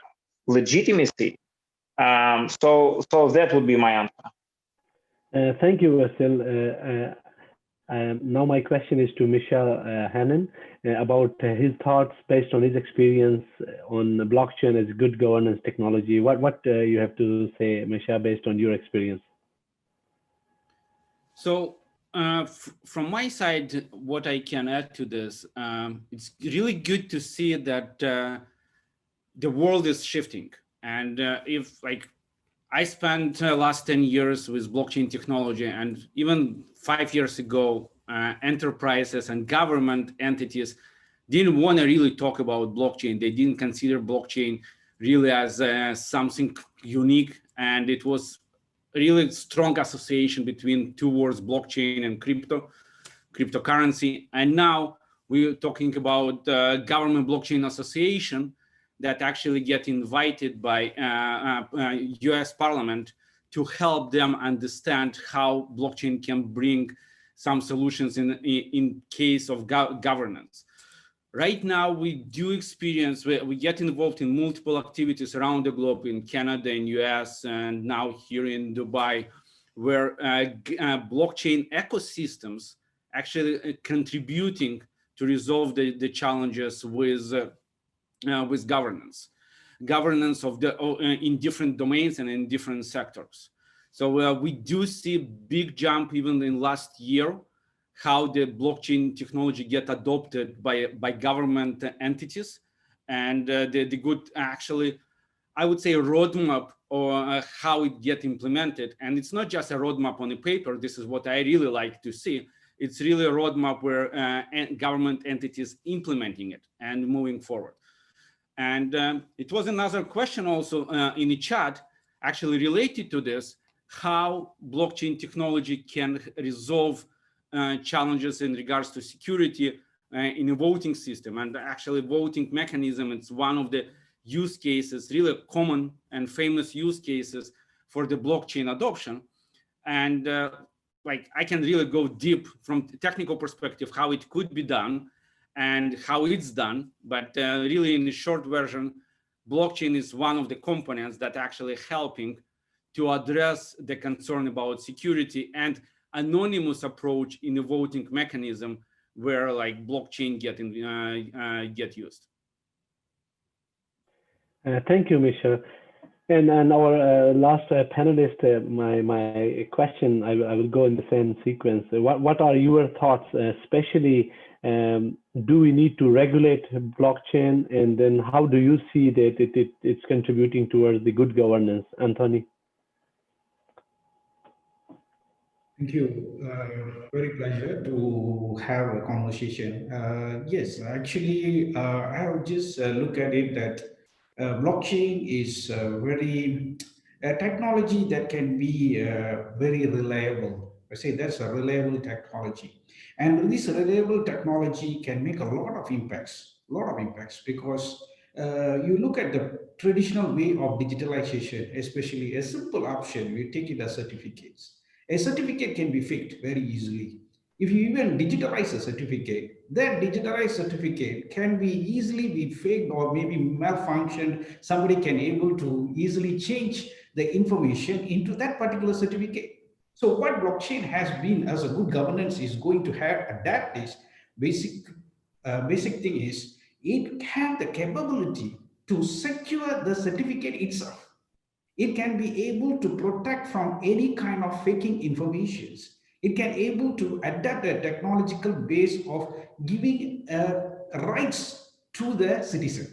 legitimacy. So that would be my answer. Thank you, Vasil. Now my question is to Michel Hannon about his thoughts based on his experience on blockchain as good governance technology. What you have to say, Michel, based on your experience? So from my side, what I can add to this, it's really good to see that the world is shifting. And if like I spent last 10 years with blockchain technology, and even 5 years ago, enterprises and government entities didn't want to really talk about blockchain. They didn't consider blockchain really as something unique, and it was really strong association between two words, blockchain and cryptocurrency. And now we're talking about government blockchain association that actually get invited by US Parliament to help them understand how blockchain can bring some solutions in case of governance. Right now, we do experience, we get involved in multiple activities around the globe, in Canada, in US, and now here in Dubai, where blockchain ecosystems actually contributing to resolve the challenges with governance of in different domains and in different sectors. So we do see big jump even in last year, how the blockchain technology get adopted by government entities, and the good actually, I would say, roadmap or how it get implemented. And it's not just a roadmap on the paper. This is what I really like to see. It's really a roadmap where government entities implementing it and moving forward. And it was another question also in the chat actually related to this, how blockchain technology can resolve challenges in regards to security in a voting system. And actually voting mechanism, it's one of the use cases, really common and famous use cases for the blockchain adoption. And like I can really go deep from the technical perspective, how it could be done and how it's done. But really in the short version, blockchain is one of the components that actually helping to address the concern about security and anonymous approach in the voting mechanism where like blockchain get used. Thank you, Michel. And our last panelist, my question, I will go in the same sequence. What are your thoughts, especially do we need to regulate blockchain, and then how do you see that it's contributing towards the good governance? Anthony? Thank you. Very pleasure to have a conversation. Yes, actually, I have just looked at it that blockchain is a technology that can be very reliable. I say that's a reliable technology. And this reliable technology can make a lot of impacts because you look at the traditional way of digitalization, especially a simple option, we take it as certificates. A certificate can be faked very easily. If you even digitalize a certificate, that digitalized certificate can be easily be faked or maybe malfunctioned. Somebody can able to easily change the information into that particular certificate. So what blockchain has been as a good governance is going to have adapt is basic thing is it have the capability to secure the certificate itself. It can be able to protect from any kind of faking informations. It can able to adapt a technological base of giving rights to the citizen.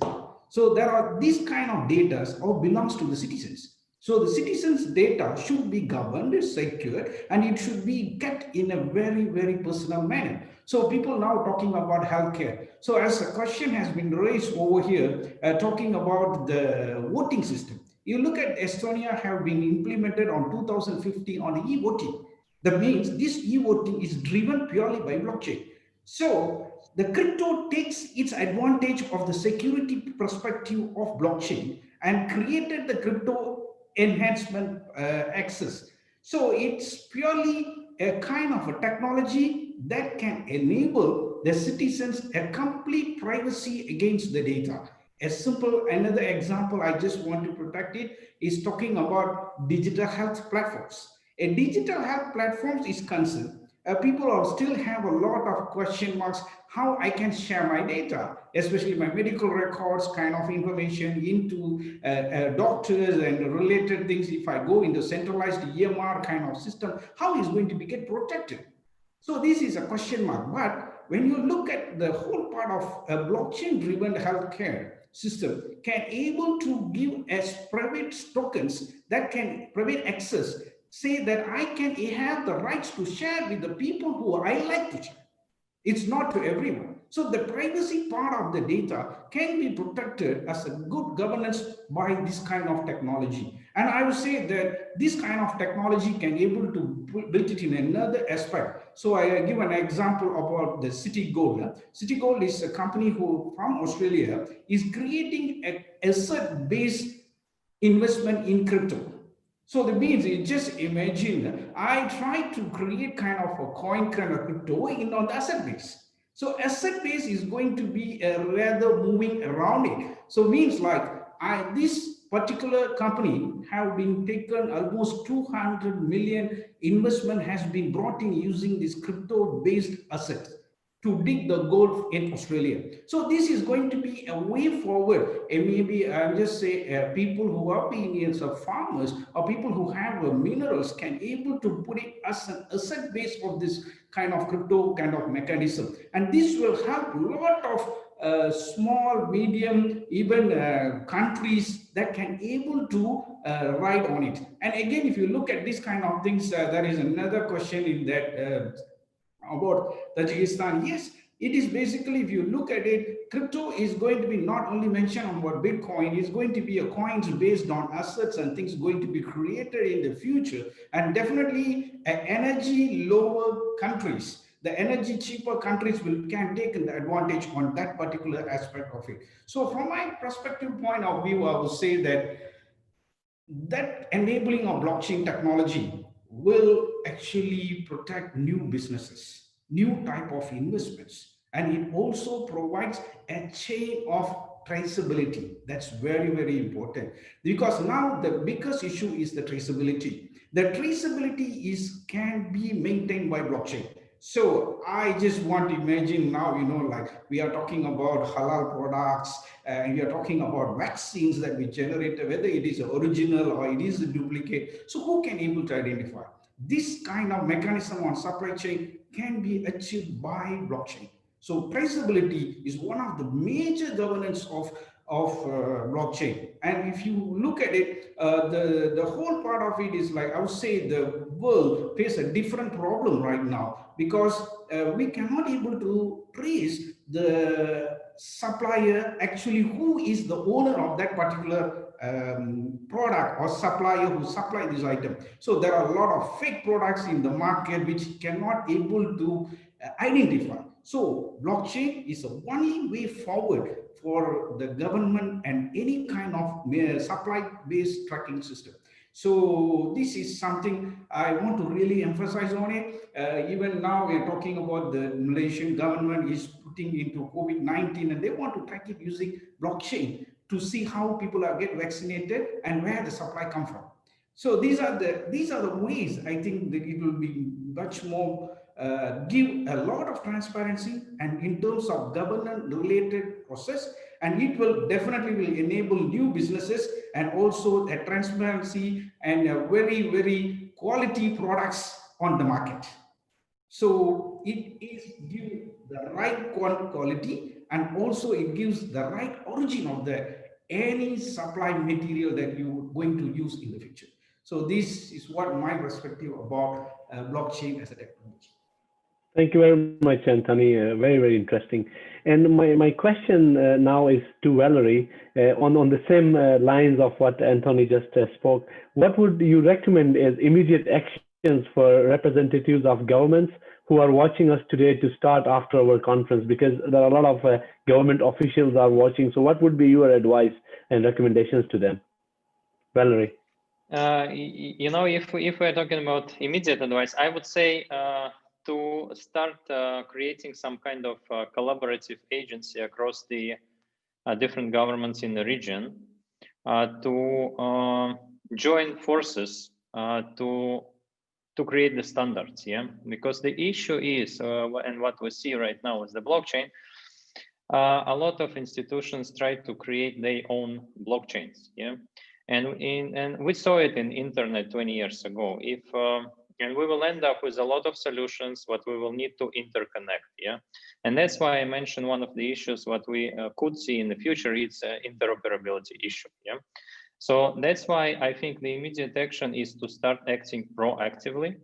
So there are these kind of data all belongs to the citizens. So the citizens' data should be governed, secure, and it should be kept in a very, very personal manner. So people now talking about healthcare. So as a question has been raised over here, talking about the voting system. You look at Estonia have been implemented on 2015 on e-voting. That means this e-voting is driven purely by blockchain. So the crypto takes its advantage of the security perspective of blockchain and created the crypto enhancement access. So it's purely a kind of a technology that can enable the citizens a complete privacy against the data. A simple another example I just want to protect it is talking about digital health platforms. A digital health platforms is concerned. People are still have a lot of question marks how I can share my data, especially my medical records, kind of information into doctors and related things. If I go into centralized EMR kind of system, how is going to be get protected? So this is a question mark. But when you look at the whole part of a blockchain-driven healthcare system, can able to give as private tokens that can private access, say that I can have the rights to share with the people who I like to share. It's not to everyone. So the privacy part of the data can be protected as a good governance by this kind of technology. And I would say that this kind of technology can able to build it in another aspect. So I give an example about the Citigold. Citigold is a company who from Australia is creating an asset-based investment in crypto. So that means you just imagine, I try to create kind of a coin kind of crypto in on the asset base. So asset base is going to be rather moving around it. So means like this particular company have been taken almost 200 million investment has been brought in using this crypto based assets to dig the gold in Australia. So this is going to be a way forward. And maybe I'll just say people who are being farmers or people who have minerals can able to put it as an asset base of this kind of crypto kind of mechanism. And this will help a lot of small, medium, even countries that can able to ride on it. And again, if you look at this kind of things, there is another question in that about Tajikistan. Yes, it is basically, if you look at it, crypto is going to be not only mentioned about Bitcoin, it's going to be a coins based on assets and things going to be created in the future. And definitely energy lower countries, the energy cheaper countries can take the advantage on that particular aspect of it. So from my perspective point of view, I would say that enabling of blockchain technology will actually protect new businesses, new type of investments, and it also provides a chain of traceability. That's very, very important, because now the biggest issue is the traceability. The traceability can be maintained by blockchain. So I just want to imagine now, like we are talking about halal products and we are talking about vaccines that we generate, whether it is original or it is a duplicate. So who can able to identify? This kind of mechanism on supply chain can be achieved by blockchain. So traceability is one of the major governance of blockchain. And if you look at it, the whole part of it is like, I would say the world face a different problem right now, because we cannot able to trace the supplier, actually who is the owner of that particular product or supplier who supply this item. So there are a lot of fake products in the market which cannot able to identify. So blockchain is a one way forward for the government and any kind of supply-based tracking system. So this is something I want to really emphasize on it. Even now we are talking about the Malaysian government is putting into COVID-19 and they want to track it using blockchain to see how people are get vaccinated and where the supply come from. So these are the ways I think that it will be much more give a lot of transparency and in terms of governance related process, and it will definitely will enable new businesses and also a transparency and a very, very quality products on the market. So it is give the right quality and also it gives the right origin of the any supply material that you going to use in the future. So this is what my perspective about blockchain as a technology. Thank you very much, Anthony. Very, very interesting. And my question now is to Valerie, on the same lines of what Anthony just spoke. What would you recommend as immediate actions for representatives of governments who are watching us today to start after our conference? Because there are a lot of government officials are watching. So what would be your advice and recommendations to them? Valerie. You know, if we're talking about immediate advice, I would say to start creating some kind of collaborative agency across the different governments in the region to join forces to create the standards, yeah? Because the issue is, and what we see right now is the blockchain, a lot of institutions try to create their own blockchains, yeah? And we saw it in internet 20 years ago. And we will end up with a lot of solutions, what we will need to interconnect, yeah? And that's why I mentioned one of the issues, what we could see in the future, is interoperability issue, yeah? So that's why I think the immediate action is to start acting proactively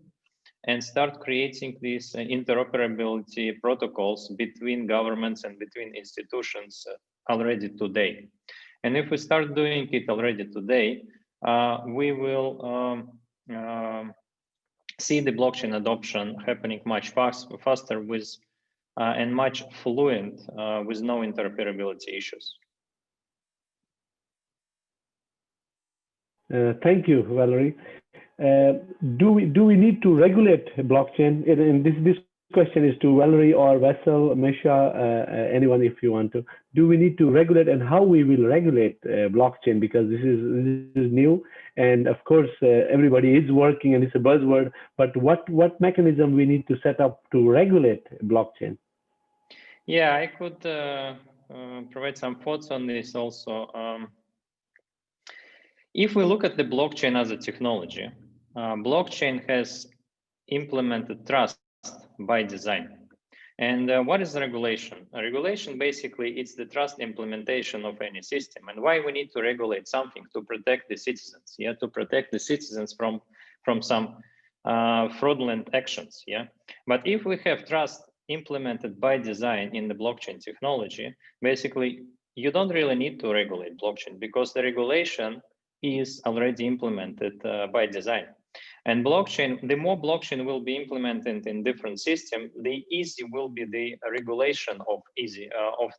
and start creating these interoperability protocols between governments and between institutions already today. And if we start doing it already today, we will see the blockchain adoption happening much faster with and much fluent with no interoperability issues. Thank you, Valerie. Do we need to regulate blockchain? And this question is to Valerie or Vessel, Misha, anyone if you want to. Do we need to regulate, and how we will regulate blockchain? Because this is new, and of course everybody is working, and it's a buzzword. But what mechanism we need to set up to regulate blockchain? Yeah, I could provide some thoughts on this also. If we look at the blockchain as a technology, blockchain has implemented trust by design. And what is regulation? A regulation, basically, it's the trust implementation of any system. And why we need to regulate something? To protect the citizens, yeah, to protect the citizens from some fraudulent actions, yeah. But if we have trust implemented by design in the blockchain technology, basically, you don't really need to regulate blockchain, because the regulation is already implemented by design. And blockchain, the more blockchain will be implemented in different systems, the easy will be the regulation of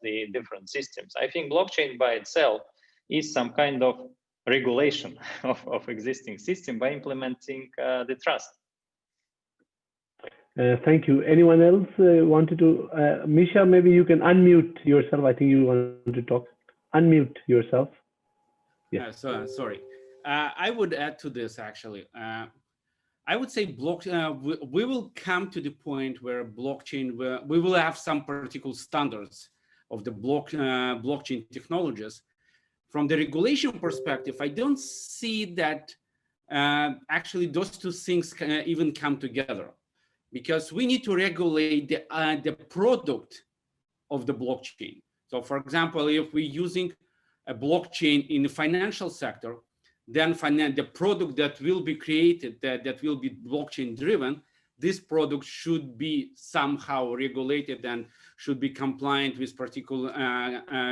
the different systems. I think blockchain by itself is some kind of regulation of existing system by implementing the trust. Thank you. Anyone else wanted to? Misha, maybe you can unmute yourself. I think you want to talk. Unmute yourself. Yes. Sorry. I would add to this, actually. I would say we will come to the point where blockchain, we will have some particular standards of the blockchain technologies. From the regulation perspective, I don't see that actually those two things can even come together, because we need to regulate the product of the blockchain. So for example, if we're using a blockchain in the financial sector, then the product that will be created, that will be blockchain driven, this product should be somehow regulated and should be compliant with particular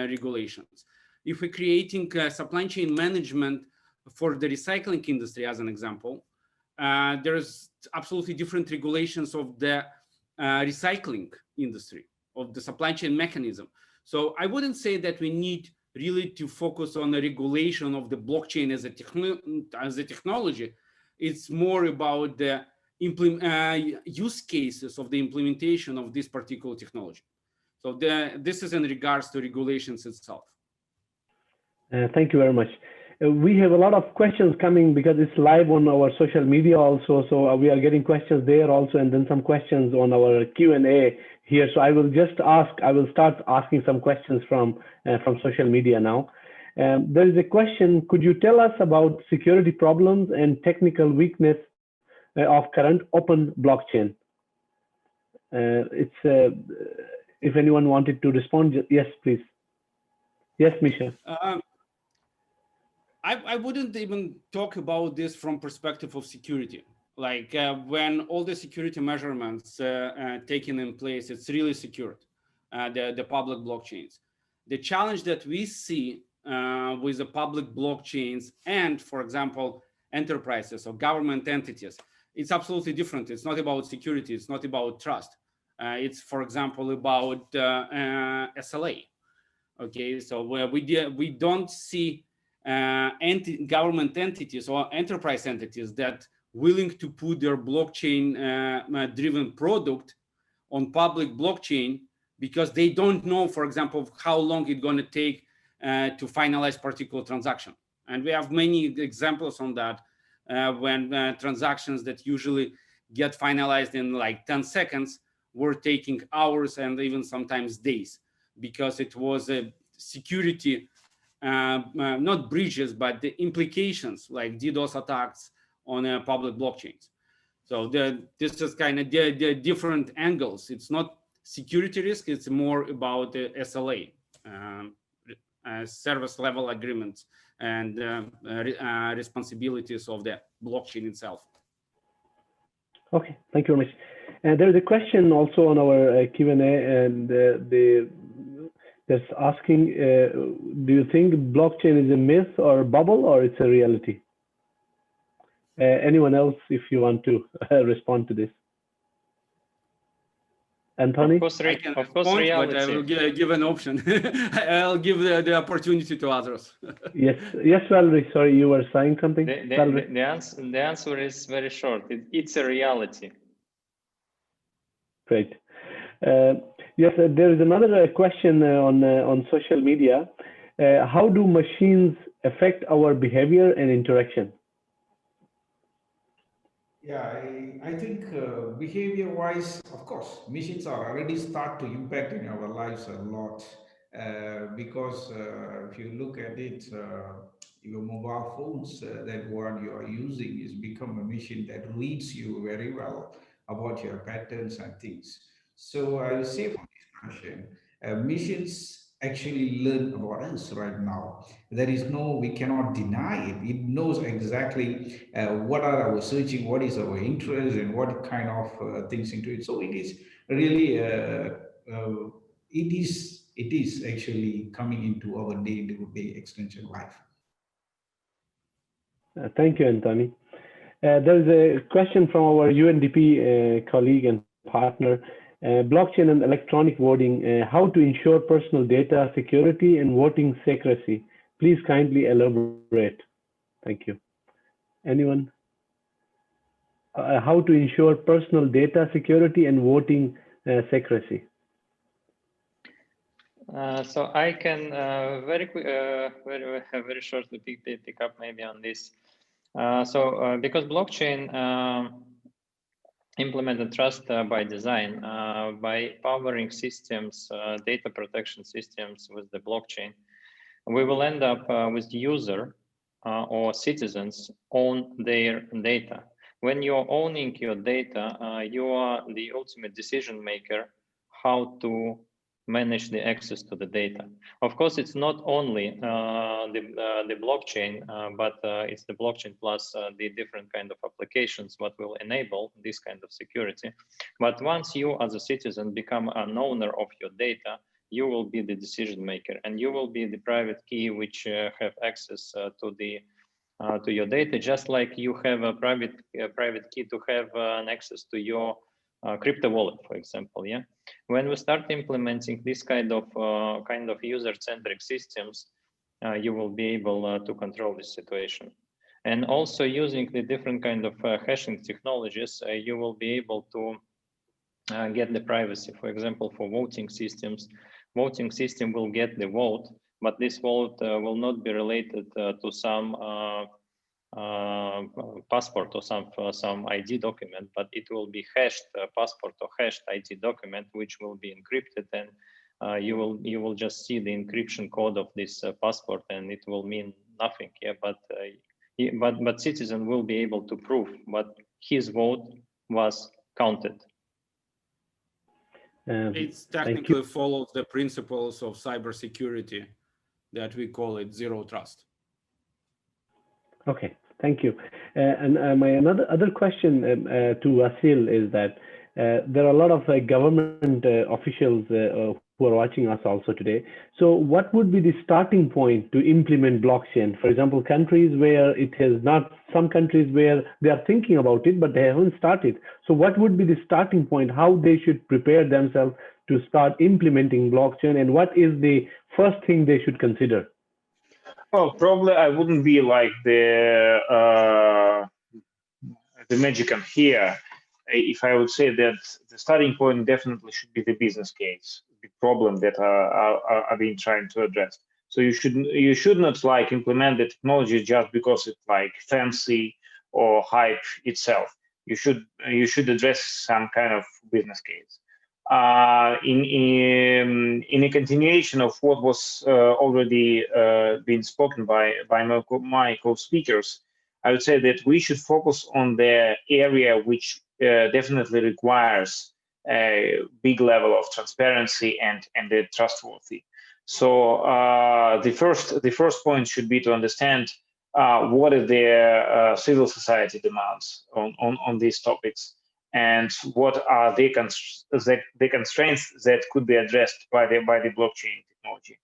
regulations. If we're creating supply chain management for the recycling industry, as an example, there's absolutely different regulations of the recycling industry, of the supply chain mechanism. So I wouldn't say that we need really to focus on the regulation of the blockchain as a technology. It's more about the use cases of the implementation of this particular technology. So this is in regards to regulations itself. Thank you very much. We have a lot of questions coming because it's live on our social media also. So we are getting questions there also, and then some questions on our Q&A here. So I will start asking some questions from social media now. There is a question: could you tell us about security problems and technical weakness of current open blockchain? If anyone wanted to respond, yes, please. Yes, Misha. I wouldn't even talk about this from perspective of security. Like when all the security measurements taken in place, it's really secured, the public blockchains. The challenge that we see with the public blockchains and, for example, enterprises or government entities, it's absolutely different. It's not about security. It's not about trust. It's, for example, about SLA. Okay, so we don't see government entities or enterprise entities that willing to put their blockchain driven product on public blockchain because they don't know, for example, how long it's going to take to finalize particular transaction. And we have many examples on that when transactions that usually get finalized in like 10 seconds were taking hours and even sometimes days, because it was a security, not breaches, but the implications like DDoS attacks on public blockchains. So this is kind of the different angles. It's not security risk, it's more about the SLA, service level agreements, and responsibilities of the blockchain itself. Okay, thank you very much. And there is a question also on our Q&A, and that's asking, do you think blockchain is a myth or a bubble, or it's a reality? Anyone else, if you want to respond to this? Anthony? Of course, reality. But I will give an option. I'll give the opportunity to others. Yes, Valerie, sorry, you were saying something? The answer is very short. It's a reality. Great. Yes, there is another question on social media. How do machines affect our behavior and interaction? Yeah, I think behavior-wise, of course, machines are already start to impact in our lives a lot because if you look at it, your mobile phones, that one you are using is become a machine that reads you very well about your patterns and things. So I would say for this question, machines actually learn about us right now. There is no, we cannot deny it. It knows exactly what are our searching, what is our interest, and what kind of things into it. So it is really, it is actually coming into our day-to-day extension life. Thank you, Anthony. There is a question from our UNDP colleague and partner. Blockchain and electronic voting, how to ensure personal data security and voting secrecy. Please kindly elaborate. Thank you. Anyone? How to ensure personal data security and voting secrecy. So I can very shortly pick up maybe on this. Because blockchain implemented trust by design, by powering systems, data protection systems with the blockchain, we will end up with the user or citizens own their data. When you're owning your data, you are the ultimate decision maker how to manage the access to the data. Of course, it's not only the blockchain, but it's the blockchain plus the different kind of applications what will enable this kind of security. But once you as a citizen become an owner of your data, you will be the decision maker, and you will be the private key which have access to your data, just like you have a private key to have an access to your crypto wallet, for example. Yeah, when we start implementing this kind of user-centric systems, you will be able to control this situation. And also using the different kind of hashing technologies, you will be able to get the privacy. For example, for voting systems, voting system will get the vote, but this vote will not be related to some passport or some ID document, but it will be hashed passport or hashed ID document, which will be encrypted, and you will just see the encryption code of this passport, and it will mean nothing. Yeah, but citizen will be able to prove but his vote was counted. It technically follows the principles of cybersecurity that we call it zero trust. Okay, thank you. And my other question to Asil is that there are a lot of government officials who are watching us also today. So, what would be the starting point to implement blockchain? For example, countries where it has not, some countries where they are thinking about it, but they haven't started. So, what would be the starting point? How they should prepare themselves to start implementing blockchain, and what is the first thing they should consider? Well, probably I wouldn't be like the magician here if I would say that the starting point definitely should be the business case, the problem that are being trying to address. So you should not like implement the technology just because it's like fancy or hype itself. You should address some kind of business case. In a continuation of what was already been spoken by my co-speakers, I would say that we should focus on the area which definitely requires a big level of transparency and the trustworthy. So the first point should be to understand what are the civil society demands on these topics, and what are the constraints that could be addressed by the blockchain technology.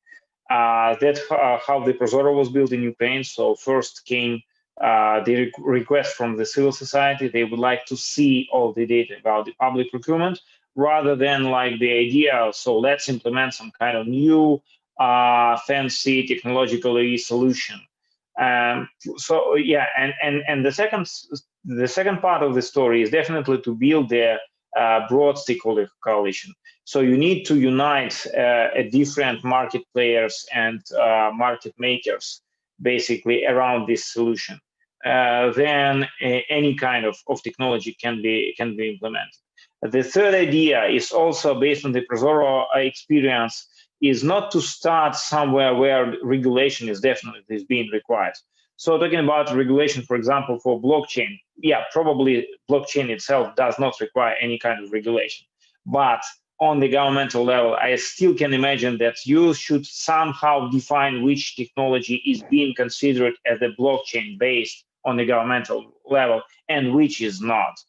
That's how the Prozorro was built in Ukraine. So first came the request from the civil society. They would like to see all the data about the public procurement, rather than like the idea, so let's implement some kind of new fancy technologically solution. So yeah, and the second part of the story is definitely to build the broad stakeholder coalition. So you need to unite different market players and market makers basically around this solution. Then any kind of technology can be implemented. The third idea is also based on the Prozorro experience, is not to start somewhere where regulation is definitely being required. So talking about regulation, for example, for blockchain, yeah, probably blockchain itself does not require any kind of regulation. But on the governmental level, I still can imagine that you should somehow define which technology is being considered as a blockchain based on the governmental level and which is not.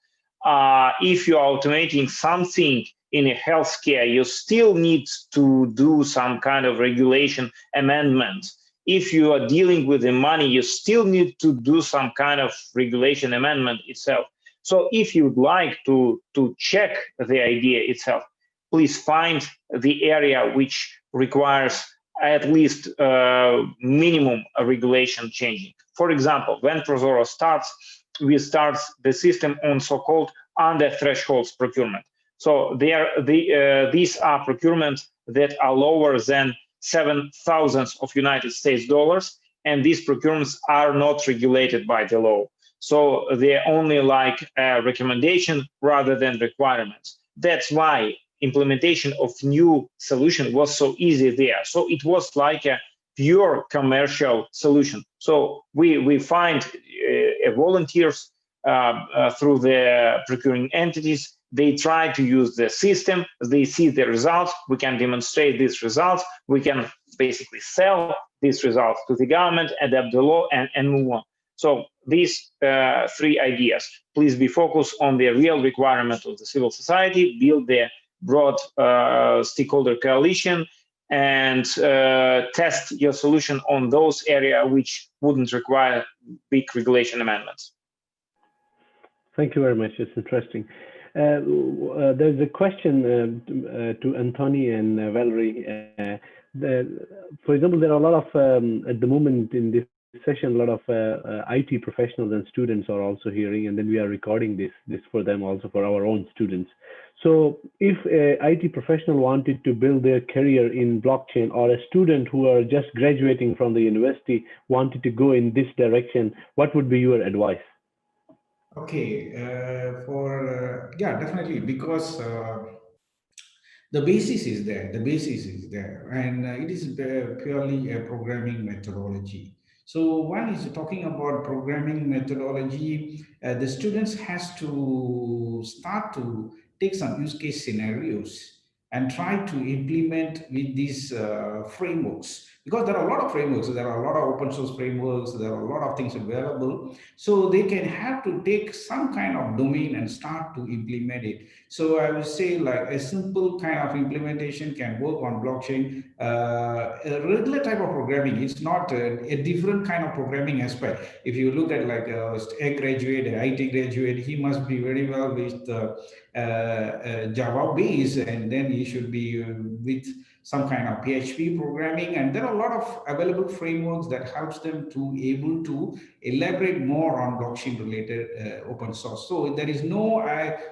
If you're automating something in a healthcare, you still need to do some kind of regulation amendment. If you are dealing with the money, you still need to do some kind of regulation amendment itself. So if you'd like to check the idea itself, please find the area which requires at least minimum regulation changing. For example, when Prozorro starts, we start the system on so-called under thresholds procurement. So these are procurements that are lower than 7,000 of United States dollars, and these procurements are not regulated by the law. So they're only like a recommendation rather than requirements. That's why implementation of new solution was so easy there. So it was like a pure commercial solution. So we find volunteers through the procuring entities. They try to use the system, they see the results, we can demonstrate these results, we can basically sell these results to the government, adapt the law, and move on. So these three ideas, please be focused on the real requirement of the civil society, build the broad stakeholder coalition, and test your solution on those areas which wouldn't require big regulation amendments. Thank you very much. It's interesting. There's a question to Anthony and Valerie. For example, there are a lot of, at the moment in this session, a lot of IT professionals and students are also hearing, and then we are recording this for them also for our own students. So if a IT professional wanted to build their career in blockchain, or a student who are just graduating from the university wanted to go in this direction, what would be your advice? Okay, yeah, definitely, because the basis is there. The basis is there, and it is purely a programming methodology. So one is talking about programming methodology. The students has to start to take some use case scenarios and try to implement with these frameworks because there are a lot of frameworks, there are a lot of open source frameworks, there are a lot of things available. So they can have to take some kind of domain and start to implement it. So I would say like a simple kind of implementation can work on blockchain. A regular type of programming, it's not a different kind of programming aspect. If you look at like a graduate, an IT graduate, he must be very well with Java base, and then he should be with some kind of PHP programming. And there are a lot of available frameworks that helps them to able to elaborate more on blockchain related open source. So there is no,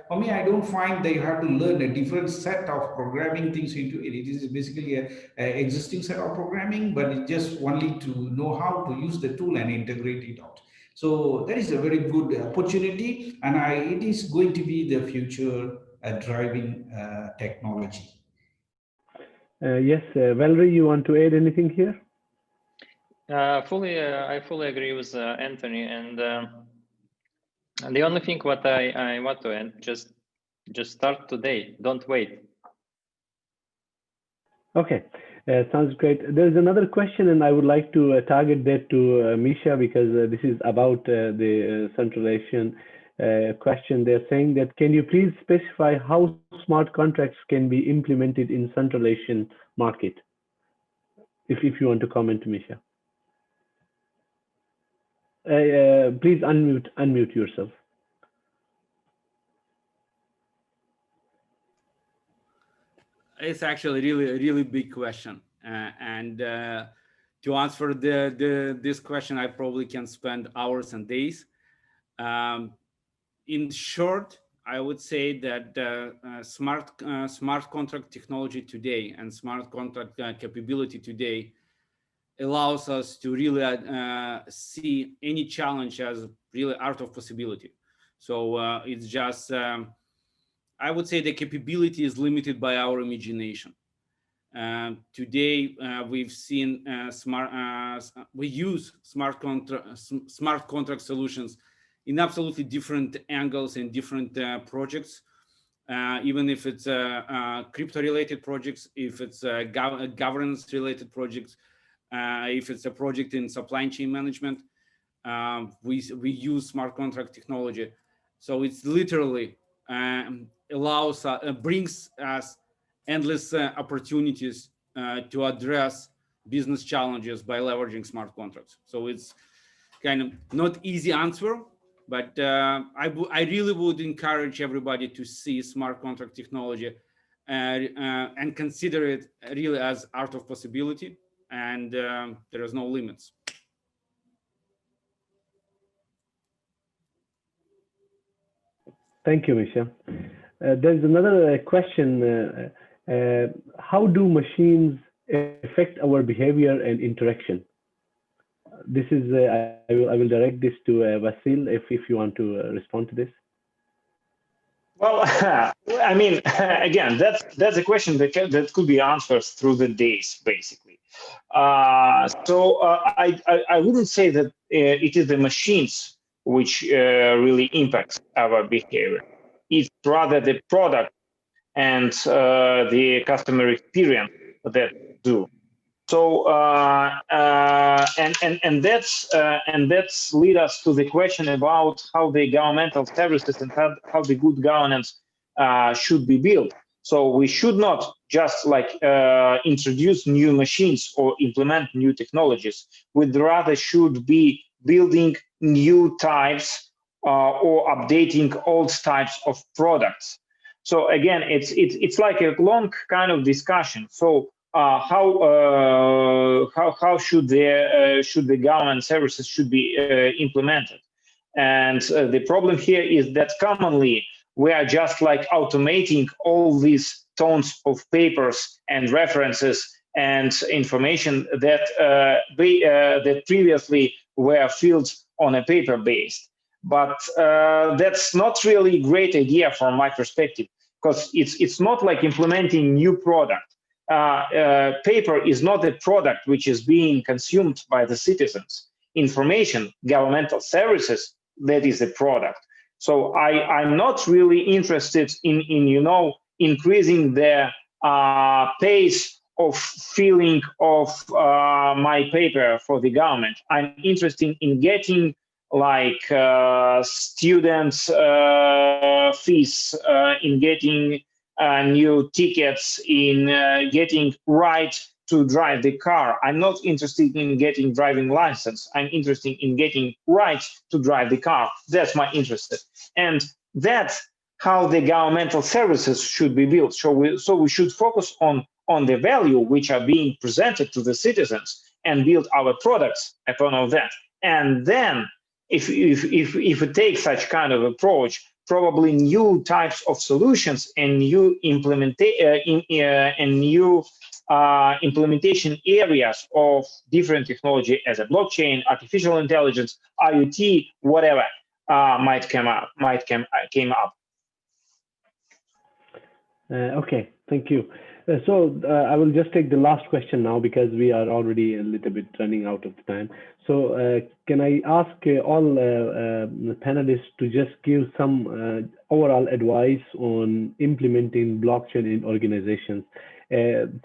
for me, I don't find that you have to learn a different set of programming things into it. It is basically a existing set of programming, but it just only to know how to use the tool and integrate it out. So that is a very good opportunity, and it is going to be the future driving technology. Yes, Valerie, you want to add anything here? I fully agree with Anthony, and the only thing what I want to add, just start today. Don't wait. Okay, sounds great. There's another question, and I would like to target that to Misha, because this is about the Central Asian question. They're saying that, can you please specify how smart contracts can be implemented in Central Asian market? If you want to comment, Misha. Please unmute yourself. It's actually a really big question, and to answer this question, I probably can spend hours and days. In short, I would say that smart contract technology today and smart contract capability today allows us to really see any challenge as really out of possibility. So it's just, I would say the capability is limited by our imagination. Today, we've seen we use smart contract solutions in absolutely different angles and different projects, even if it's crypto-related projects, if it's governance-related projects, if it's a project in supply chain management, we use smart contract technology. So it's literally brings us endless opportunities to address business challenges by leveraging smart contracts. So it's kind of not easy answer, but I really would encourage everybody to see smart contract technology and consider it really as art of possibility, and there is no limits. Thank you, Misha. There's another question. How do machines affect our behavior and interaction? This is, I will direct this to Vasil, if you want to respond to this. Well, I mean, again, that's a question that could be answered through the days, basically. So I wouldn't say that it is the machines which really impacts our behavior. It's rather the product and the customer experience that do. So and that's lead us to the question about how the governmental services and how the good governance should be built. So we should not just like introduce new machines or implement new technologies. We rather should be building new types or updating old types of products. So again, it's like a long kind of discussion. So how should the government services should be implemented? And the problem here is that commonly we are just like automating all these tons of papers and references and information that that previously were filled on a paper based. But that's not really a great idea from my perspective, because it's not like implementing new product. Paper is not a product which is being consumed by the citizens. Information, governmental services, that is a product. So I'm not really interested in increasing the pace of filling of my paper for the government. I'm interested in getting like students' fees, in getting new tickets, in getting right to drive the car. I'm not interested in getting driving license. I'm interested in getting right to drive the car. That's my interest. And that's how the governmental services should be built. So we should focus on the value which are being presented to the citizens and build our products upon all that. And then if it takes such kind of approach, probably new types of solutions and new implementation areas of different technology as a blockchain, artificial intelligence, IoT, whatever might came up. Okay, thank you. So I will just take the last question now because we are already a little bit running out of time. So can I ask all panelists to just give some overall advice on implementing blockchain in organizations?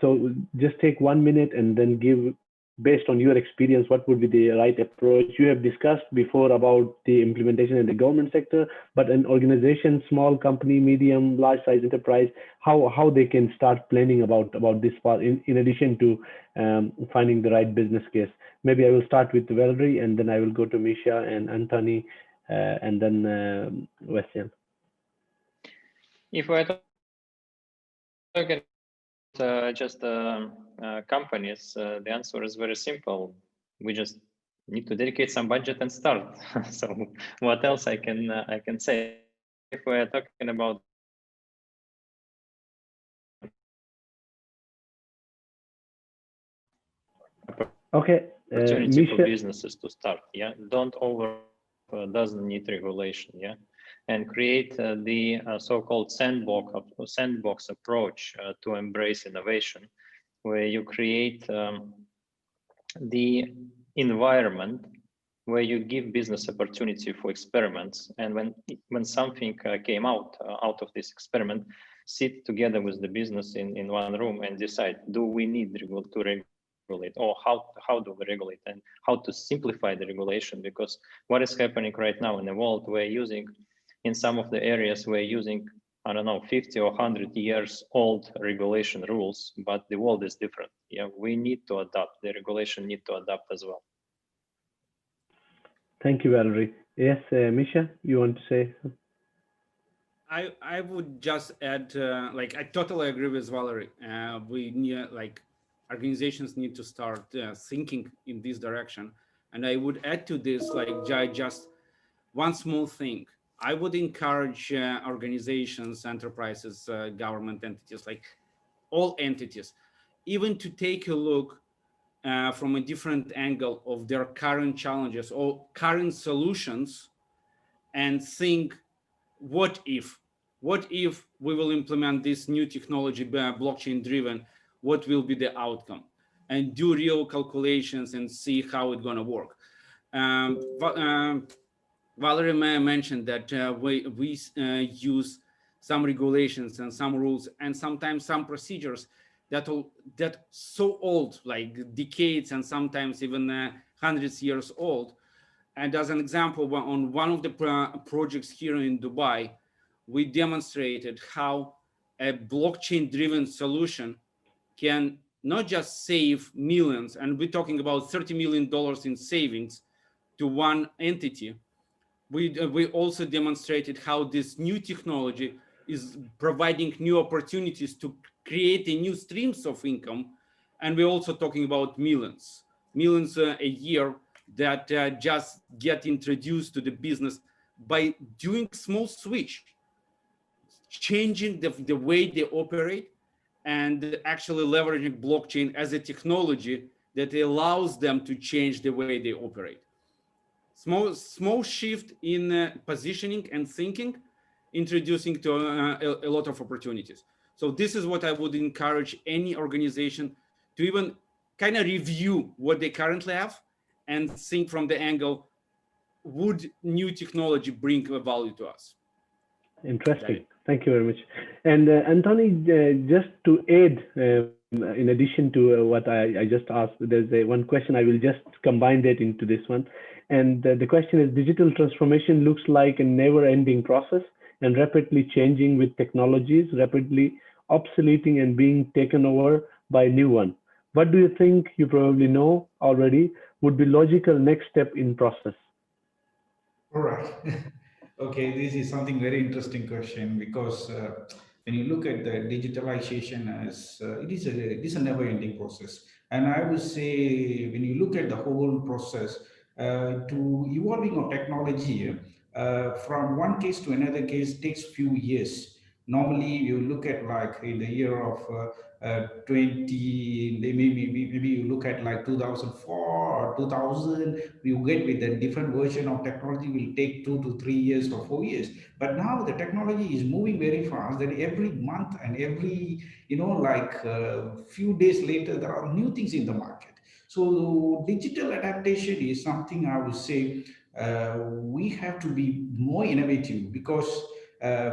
So just take 1 minute and then give, based on your experience, what would be the right approach? You have discussed before about the implementation in the government sector, but an organization, small company, medium, large size enterprise, how they can start planning about this part in addition to finding the right business case. Maybe I will start with Valerie, and then I will go to Misha and Anthony, and then Westian. If we're talking just companies, the answer is very simple. We just need to dedicate some budget and start. So what else I can say? If we're talking about opportunity for businesses to start, yeah, don't doesn't need regulation, yeah, and create the so-called sandbox approach to embrace innovation, where you create the environment where you give business opportunity for experiments, and when something came out of this experiment, sit together with the business in one room and decide, do we need to regulate, or how do we regulate, and how to simplify the regulation? Because what is happening right now in the world, we're using, in some of the areas, we're using, I don't know, 50 or 100 years old regulation rules, but the world is different. Yeah, we need to adapt. The regulation need to adapt as well. Thank you, Valerie. Yes, Misha, you want to say? I would just add, like, I totally agree with Valerie. We need, like, organizations need to start thinking in this direction. And I would add to this, like, just one small thing. I would encourage organizations, enterprises, government entities, like all entities, even to take a look from a different angle of their current challenges or current solutions, and think, what if we will implement this new technology, blockchain driven, what will be the outcome, and do real calculations and see how it's going to work. Valerie mentioned that we use some regulations and some rules and sometimes some procedures that so old, like decades and sometimes even hundreds years old. And as an example, on one of the projects here in Dubai, we demonstrated how a blockchain-driven solution can not just save millions, and we're talking about $30 million in savings to one entity. We also demonstrated how this new technology is providing new opportunities to create new streams of income. And we're also talking about millions a year that just get introduced to the business by doing small switch, changing the way they operate, and actually leveraging blockchain as a technology that allows them to change the way they operate. Small shift in positioning and thinking, introducing to a lot of opportunities. So this is what I would encourage any organization to even kind of review what they currently have and think from the angle, would new technology bring value to us? Interesting. Thank you very much. And Anthony, just to add in addition to what I just asked, there's one question. I will just combine that into this one. And the question is, digital transformation looks like a never-ending process and rapidly changing, with technologies rapidly obsoleting and being taken over by a new one. What do you think, you probably know already, would be logical next step in process? All right. Okay, this is something very interesting question, because when you look at the digitalization as it is a never-ending process, and I would say when you look at the whole process to evolving of technology from one case to another case takes few years. Normally, you look at like in the year of 20, maybe you look at like 2004 or 2000, you get with a different version of technology will take 2 to 3 years or 4 years. But now the technology is moving very fast, that every month and every, like few days later, there are new things in the market. So digital adaptation is something I would say we have to be more innovative, because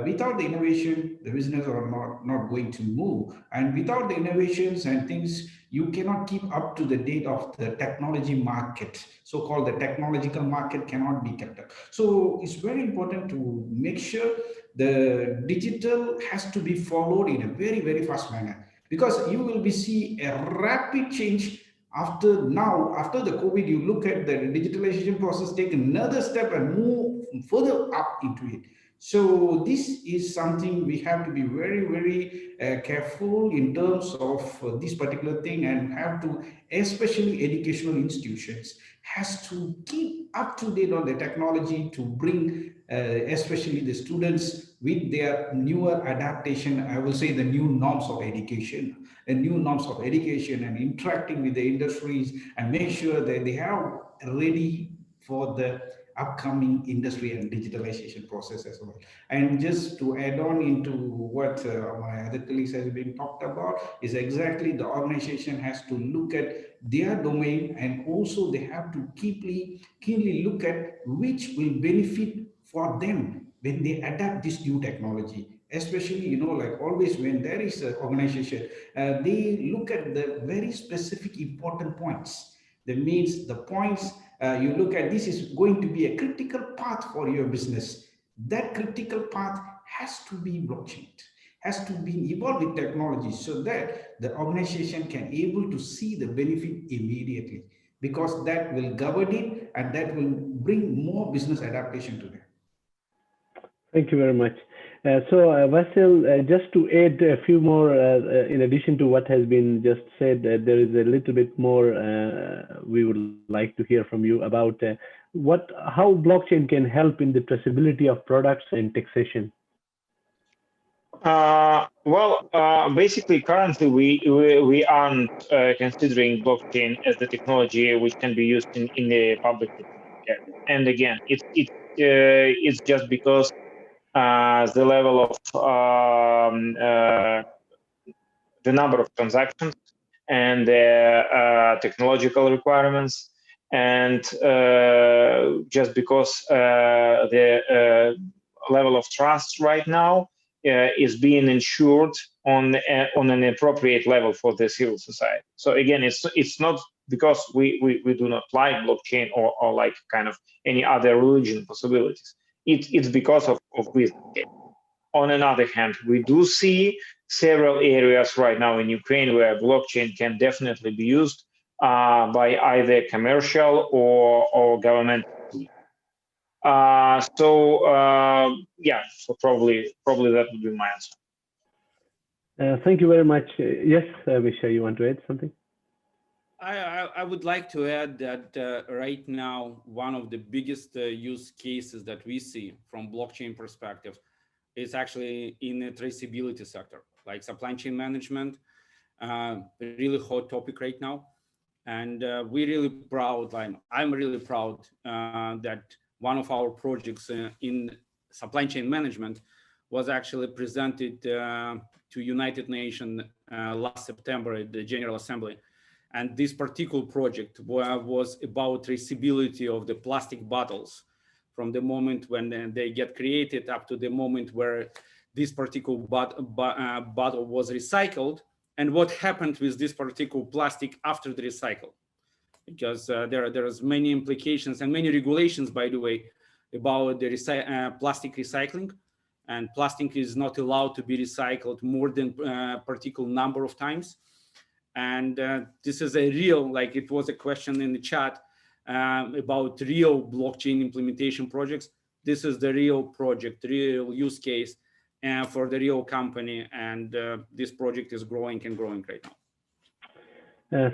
without the innovation, the business are not going to move. And without the innovations and things, you cannot keep up to the date of the technology market. So-called the technological market cannot be kept up. So it's very important to make sure the digital has to be followed in a very, very fast manner, because you will be see a rapid change after the COVID. You look at the digitalization process, take another step and move further up into it. So this is something we have to be very, very careful in terms of this particular thing, and have to, especially educational institutions, has to keep up to date on the technology to bring especially the students with their newer adaptation, I will say the new norms of education, and interacting with the industries, and make sure that they are ready for the upcoming industry and digitalization process as well. And just to add on into what my other colleagues has been talked about, is exactly the organization has to look at their domain, and also they have to keenly look at which will benefit for them when they adapt this new technology. Especially, like always when there is an organization, they look at the very specific important points. That means the points you look at, this is going to be a critical path for your business. That critical path has to be blockchain, has to be evolved with technology, so that the organization can able to see the benefit immediately, because that will govern it, and that will bring more business adaptation to them. Thank you very much. Vasil, just to add a few more, in addition to what has been just said, there is a little bit more we would like to hear from you about how blockchain can help in the traceability of products and taxation. Basically, currently we aren't considering blockchain as the technology which can be used in the public area. And again, it's just because the level of the number of transactions and the technological requirements, and just because the level of trust right now is being ensured on an appropriate level for the civil society. So again, it's not because we do not like blockchain or like kind of any other religion possibilities. It's because of this. On another hand, we do see several areas right now in Ukraine where blockchain can definitely be used by either commercial or government. So probably that would be my answer. Thank you very much. Yes, Misha, you want to add something? I would like to add that right now, one of the biggest use cases that we see from blockchain perspective is actually in the traceability sector, like supply chain management, really hot topic right now. And we're really proud, I'm really proud that one of our projects in supply chain management was actually presented to United Nations last September at the General Assembly. And this particular project was about traceability of the plastic bottles from the moment when they get created up to the moment where this particular bottle was recycled and what happened with this particular plastic after the recycle. Because there is many implications and many regulations, by the way, about the plastic recycling, and plastic is not allowed to be recycled more than a particular number of times. And this is a real, like it was a question in the chat about real blockchain implementation projects. This is the real project, real use case for the real company, and this project is growing and growing right now.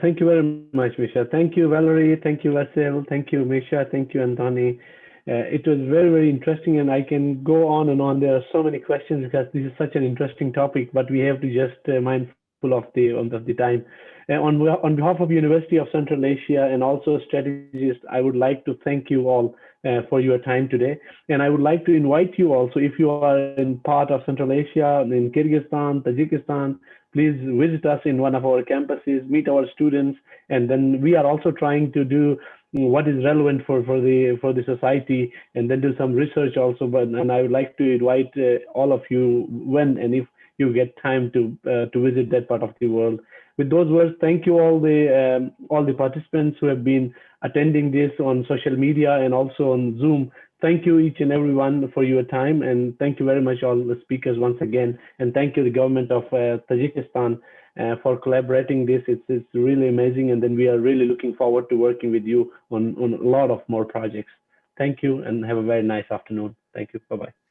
Thank you very much, Misha. Thank you, Valerie. Thank you, Vasil. Thank you, Misha. Thank you, Antoni. It was very, very interesting, and I can go on and on. There are so many questions because this is such an interesting topic, but we have to just mindful of the time. On behalf of University of Central Asia and also StrategEast, I would like to thank you all for your time today. And I would like to invite you also, if you are in part of Central Asia, in Kyrgyzstan, Tajikistan, please visit us in one of our campuses, meet our students, and then we are also trying to do what is relevant for the society, and then do some research also. And I would like to invite all of you when and if you get time to visit that part of the world. With those words, thank you all the participants who have been attending this on social media and also on Zoom. Thank you each and everyone for your time, and thank you very much all the speakers once again, and thank you the government of Tajikistan for collaborating this. It's really amazing, and then we are really looking forward to working with you on a lot of more projects. Thank you, and have a very nice afternoon. Thank you. Bye-bye.